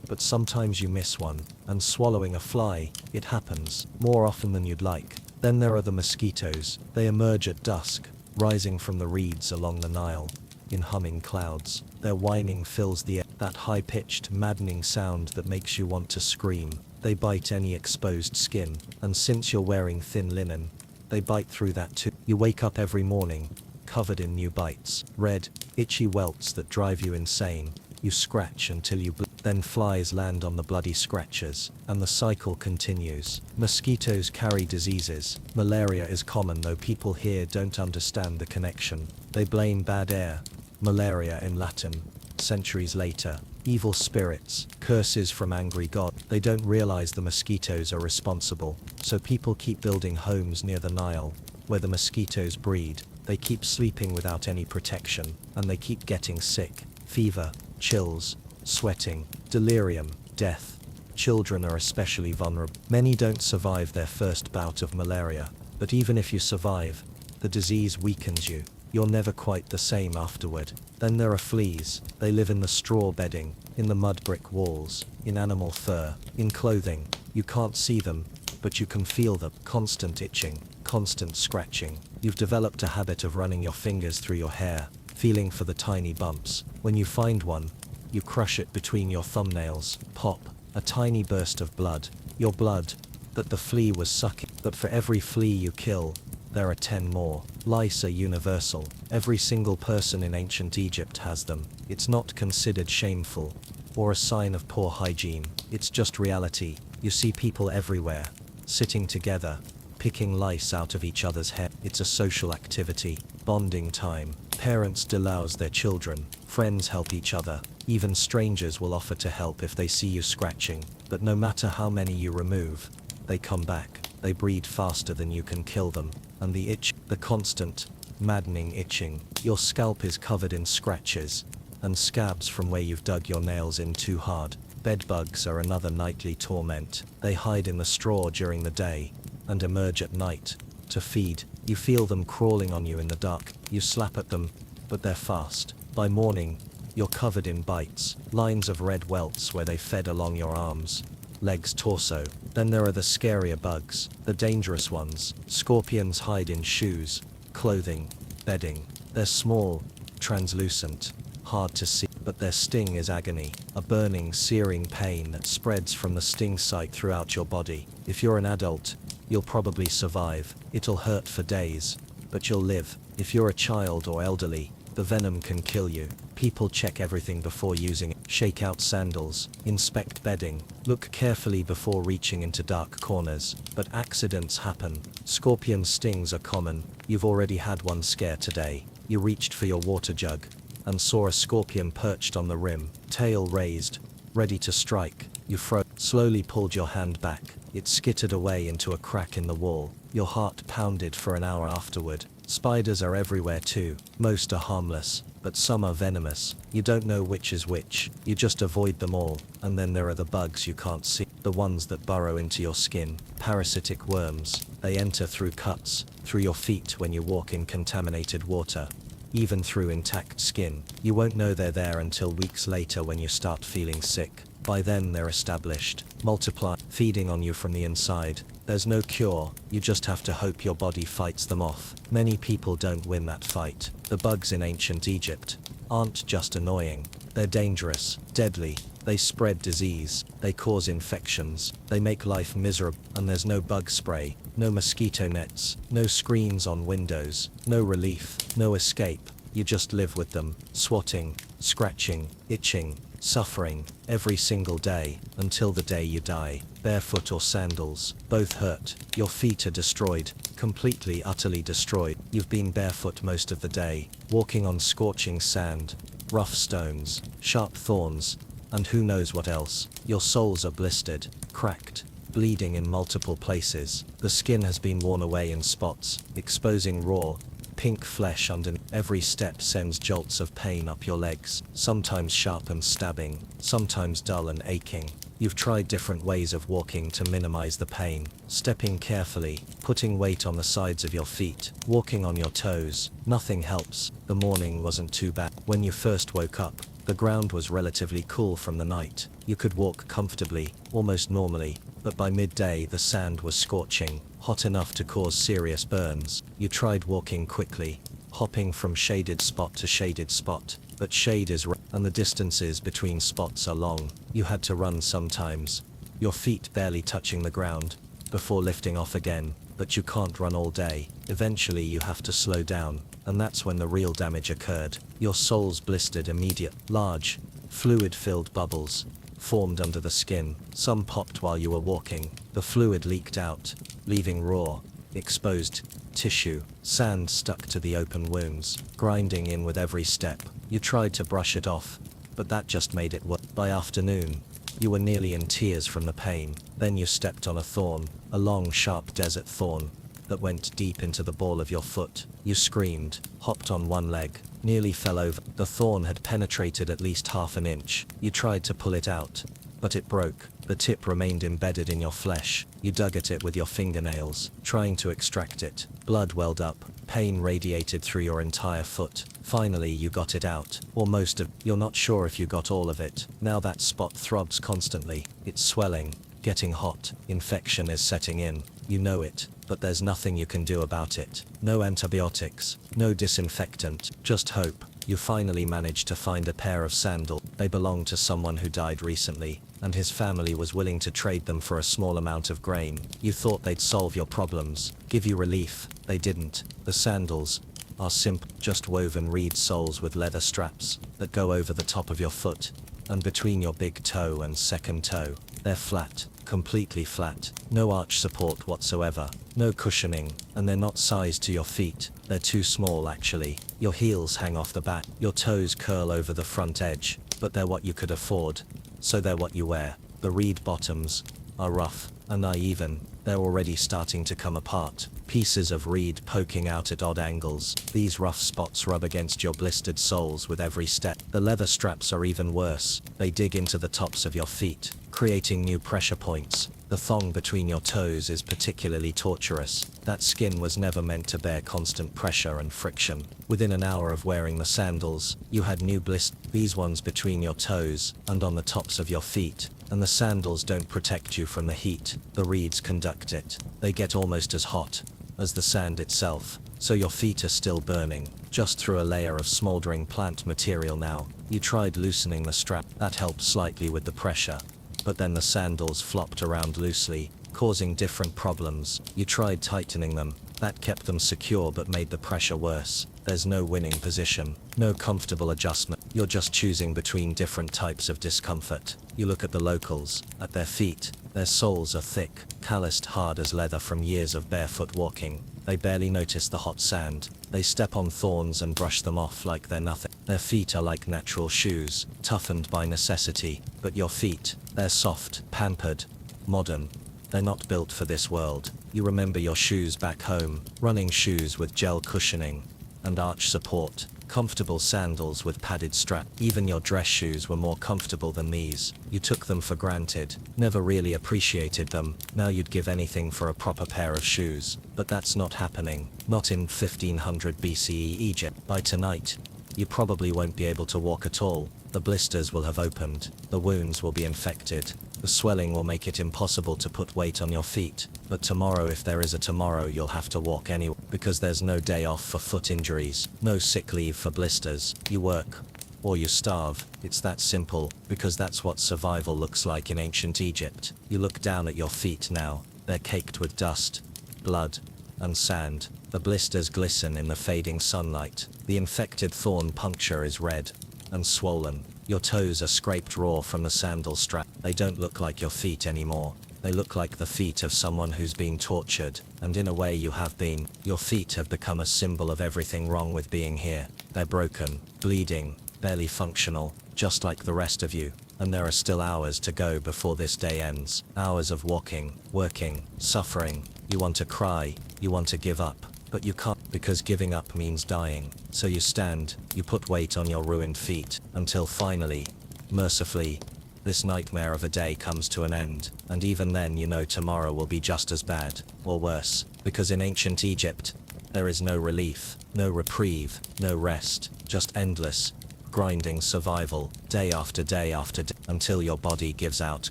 but sometimes you miss one, and swallowing a fly, it happens, more often than you'd like. Then there are the mosquitoes. They emerge at dusk, rising from the reeds along the Nile, in humming clouds. Their whining fills the air, that high-pitched, maddening sound that makes you want to scream. They bite any exposed skin, and since you're wearing thin linen, they bite through that too. You wake up every morning, covered in new bites, red, itchy welts that drive you insane. You scratch until you then flies land on the bloody scratches, and the cycle continues. Mosquitoes carry diseases. Malaria is common, though people here don't understand the connection. They blame bad air, malaria in Latin. Centuries later, evil spirits, curses from angry God. They don't realize the mosquitoes are responsible, so people keep building homes near the Nile, where the mosquitoes breed. They keep sleeping without any protection, and they keep getting sick. Fever, chills, sweating, delirium, death. Children are especially vulnerable. Many don't survive their first bout of malaria, but even if you survive, the disease weakens you. You're never quite the same afterward. Then there are fleas. They live in the straw bedding, in the mud brick walls, in animal fur, in clothing. You can't see them, but you can feel them. Constant itching, constant scratching. You've developed a habit of running your fingers through your hair, feeling for the tiny bumps. When you find one, you crush it between your thumbnails. Pop, a tiny burst of blood. Your blood, that the flea was sucking. But for every flea you kill, there are 10 more. Lice are universal. Every single person in ancient Egypt has them. It's not considered shameful, or a sign of poor hygiene. It's just reality. You see people everywhere, sitting together, picking lice out of each other's hair. It's a social activity, bonding time. Parents delouse their children, friends help each other. Even strangers will offer to help if they see you scratching. But no matter how many you remove, they come back. They breed faster than you can kill them. And the itch, the constant, maddening itching. Your scalp is covered in scratches and scabs from where you've dug your nails in too hard. Bedbugs are another nightly torment. They hide in the straw during the day and emerge at night to feed. You feel them crawling on you in the dark. You slap at them, but they're fast. By morning, you're covered in bites, lines of red welts where they fed along your arms, legs, torso. Then there are the scarier bugs, the dangerous ones. Scorpions hide in shoes, clothing, bedding. They're small, translucent, hard to see, but their sting is agony, a burning, searing pain that spreads from the sting site throughout your body. If you're an adult, you'll probably survive. It'll hurt for days, but you'll live. If you're a child or elderly, the venom can kill you. People check everything before using it. Shake out sandals, inspect bedding, look carefully before reaching into dark corners. But accidents happen. Scorpion stings are common. You've already had one scare today. You reached for your water jug and saw a scorpion perched on the rim, tail raised, ready to strike. You slowly pulled your hand back. It skittered away into a crack in the wall. Your heart pounded for an hour afterward. Spiders are everywhere too. Most are harmless, but some are venomous. You don't know which is which. You just avoid them all. And then there are the bugs you can't see. The ones that burrow into your skin. Parasitic worms. They enter through cuts, through your feet when you walk in contaminated water. Even through intact skin. You won't know they're there until weeks later when you start feeling sick. By then they're established, multiply, feeding on you from the inside. There's no cure, you just have to hope your body fights them off. Many people don't win that fight. The bugs in ancient Egypt aren't just annoying. They're dangerous, deadly. They spread disease. They cause infections. They make life miserable. And there's no bug spray, no mosquito nets, no screens on windows, no relief, no escape. You just live with them, swatting, scratching, itching, suffering, every single day, until the day you die. Barefoot or sandals, both hurt. Your feet are destroyed, completely, utterly destroyed. You've been barefoot most of the day, walking on scorching sand, rough stones, sharp thorns, and who knows what else. Your soles are blistered, cracked, bleeding in multiple places. The skin has been worn away in spots, exposing raw, pink flesh underneath. Every step sends jolts of pain up your legs, sometimes sharp and stabbing, sometimes dull and aching. You've tried different ways of walking to minimize the pain, stepping carefully, putting weight on the sides of your feet, walking on your toes. Nothing helps. The morning wasn't too bad. When you first woke up, the ground was relatively cool from the night. You could walk comfortably, almost normally, but by midday the sand was scorching, hot enough to cause serious burns. You tried walking quickly, hopping from shaded spot to shaded spot, but shade is and the distances between spots are long. You had to run sometimes, your feet barely touching the ground, before lifting off again, but you can't run all day. Eventually you have to slow down, and that's when the real damage occurred. Your soles blistered immediate. Large, fluid-filled bubbles formed under the skin. Some popped while you were walking. The fluid leaked out, leaving raw, exposed tissue. Sand stuck to the open wounds, grinding in with every step. You tried to brush it off, but that just made it worse. By afternoon, you were nearly in tears from the pain. Then you stepped on a thorn, a long, sharp desert thorn that went deep into the ball of your foot. You screamed, hopped on one leg, nearly fell over. The thorn had penetrated at least half an inch. You tried to pull it out, but it broke. The tip remained embedded in your flesh. You dug at it with your fingernails, trying to extract it. Blood welled up. Pain radiated through your entire foot. Finally, you got it out. Or most of. You're not sure if you got all of it. Now that spot throbs constantly. It's swelling, getting hot. Infection is setting in. You know it, but there's nothing you can do about it. No antibiotics, no disinfectant, just hope. You finally managed to find a pair of sandals. They belonged to someone who died recently, and his family was willing to trade them for a small amount of grain. You thought they'd solve your problems, give you relief. They didn't. The sandals are simple, just woven reed soles with leather straps that go over the top of your foot and between your big toe and second toe. They're flat, completely flat, no arch support whatsoever, no cushioning, and they're not sized to your feet. They're too small actually. Your heels hang off the back, your toes curl over the front edge, but they're what you could afford, so they're what you wear. The reed bottoms are rough and uneven. They're already starting to come apart, pieces of reed poking out at odd angles. These rough spots rub against your blistered soles with every step. The leather straps are even worse. They dig into the tops of your feet, creating new pressure points. The thong between your toes is particularly torturous. That skin was never meant to bear constant pressure and friction. Within an hour of wearing the sandals, you had new blisters, these ones between your toes and on the tops of your feet. And the sandals don't protect you from the heat. The reeds conduct it. They get almost as hot as the sand itself, so your feet are still burning, just through a layer of smoldering plant material now. You tried loosening the strap. That helped slightly with the pressure, but then the sandals flopped around loosely, causing different problems. You tried tightening them. That kept them secure but made the pressure worse. There's no winning position, no comfortable adjustment. You're just choosing between different types of discomfort. You look at the locals, at their feet. Their soles are thick, calloused hard as leather from years of barefoot walking. They barely notice the hot sand. They step on thorns and brush them off like they're nothing. Their feet are like natural shoes, toughened by necessity. But your feet, they're soft, pampered, modern. They're not built for this world. You remember your shoes back home, running shoes with gel cushioning and arch support. Comfortable sandals with padded strap. Even your dress shoes were more comfortable than these. You took them for granted, never really appreciated them. Now you'd give anything for a proper pair of shoes. But that's not happening. Not in 1500 BCE Egypt. By tonight, you probably won't be able to walk at all. The blisters will have opened. The wounds will be infected. The swelling will make it impossible to put weight on your feet. But tomorrow, if there is a tomorrow, you'll have to walk anyway. Because there's no day off for foot injuries. No sick leave for blisters. You work. Or you starve. It's that simple. Because that's what survival looks like in ancient Egypt. You look down at your feet now. They're caked with dust, blood, and sand. The blisters glisten in the fading sunlight. The infected thorn puncture is red and swollen. Your toes are scraped raw from the sandal strap. They don't look like your feet anymore. They look like the feet of someone who's been tortured, and in a way you have been. Your feet have become a symbol of everything wrong with being here. They're broken, bleeding, barely functional, just like the rest of you. And there are still hours to go before this day ends. Hours of walking, working, suffering. You want to cry, you want to give up, but you can't, because giving up means dying. So you stand, you put weight on your ruined feet, until finally, mercifully, this nightmare of a day comes to an end. And even then you know tomorrow will be just as bad, or worse, because in ancient Egypt, there is no relief, no reprieve, no rest, just endless, grinding survival, day after day after day, until your body gives out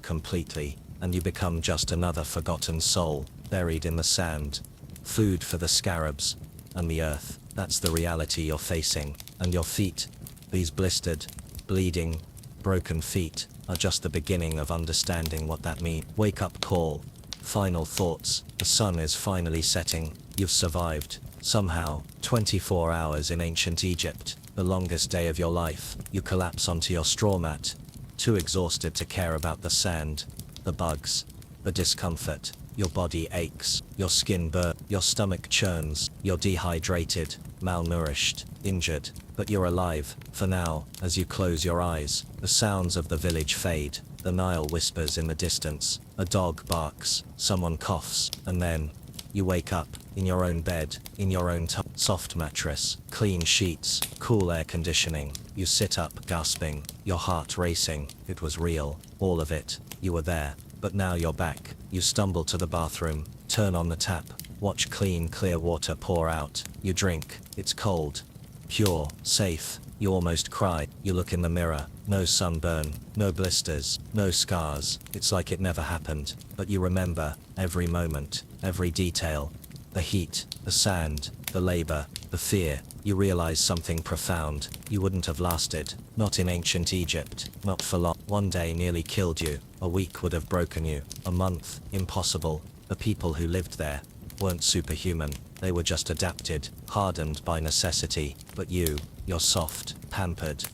completely, and you become just another forgotten soul, buried in the sand. Food for the scarabs and the earth. That's the reality you're facing. And your feet, these blistered, bleeding, broken feet, are just the beginning of understanding what that means. Wake up call. Final thoughts. The sun is finally setting. You've survived. Somehow, 24 hours in ancient Egypt, the longest day of your life. You collapse onto your straw mat, too exhausted to care about the sand, the bugs, the discomfort. Your body aches, your skin burns, your stomach churns, you're dehydrated, malnourished, injured, but you're alive, for now. As you close your eyes, the sounds of the village fade, the Nile whispers in the distance, a dog barks, someone coughs, and then, you wake up, in your own bed, in your own soft mattress, clean sheets, cool air conditioning. You sit up, gasping, your heart racing. It was real, all of it, you were there. But now you're back. You stumble to the bathroom, turn on the tap, watch clean, clear water pour out. You drink. It's cold, pure, safe. You almost cry. You look in the mirror. No sunburn, no blisters, no scars. It's like it never happened. But you remember every moment, every detail. The heat, the sand, the labor, the fear. You realize something profound. You wouldn't have lasted. Not in ancient Egypt. Not for long. One day nearly killed you. A week would have broken you. A month, impossible. The people who lived there weren't superhuman. They were just adapted, hardened by necessity. But you're soft, pampered,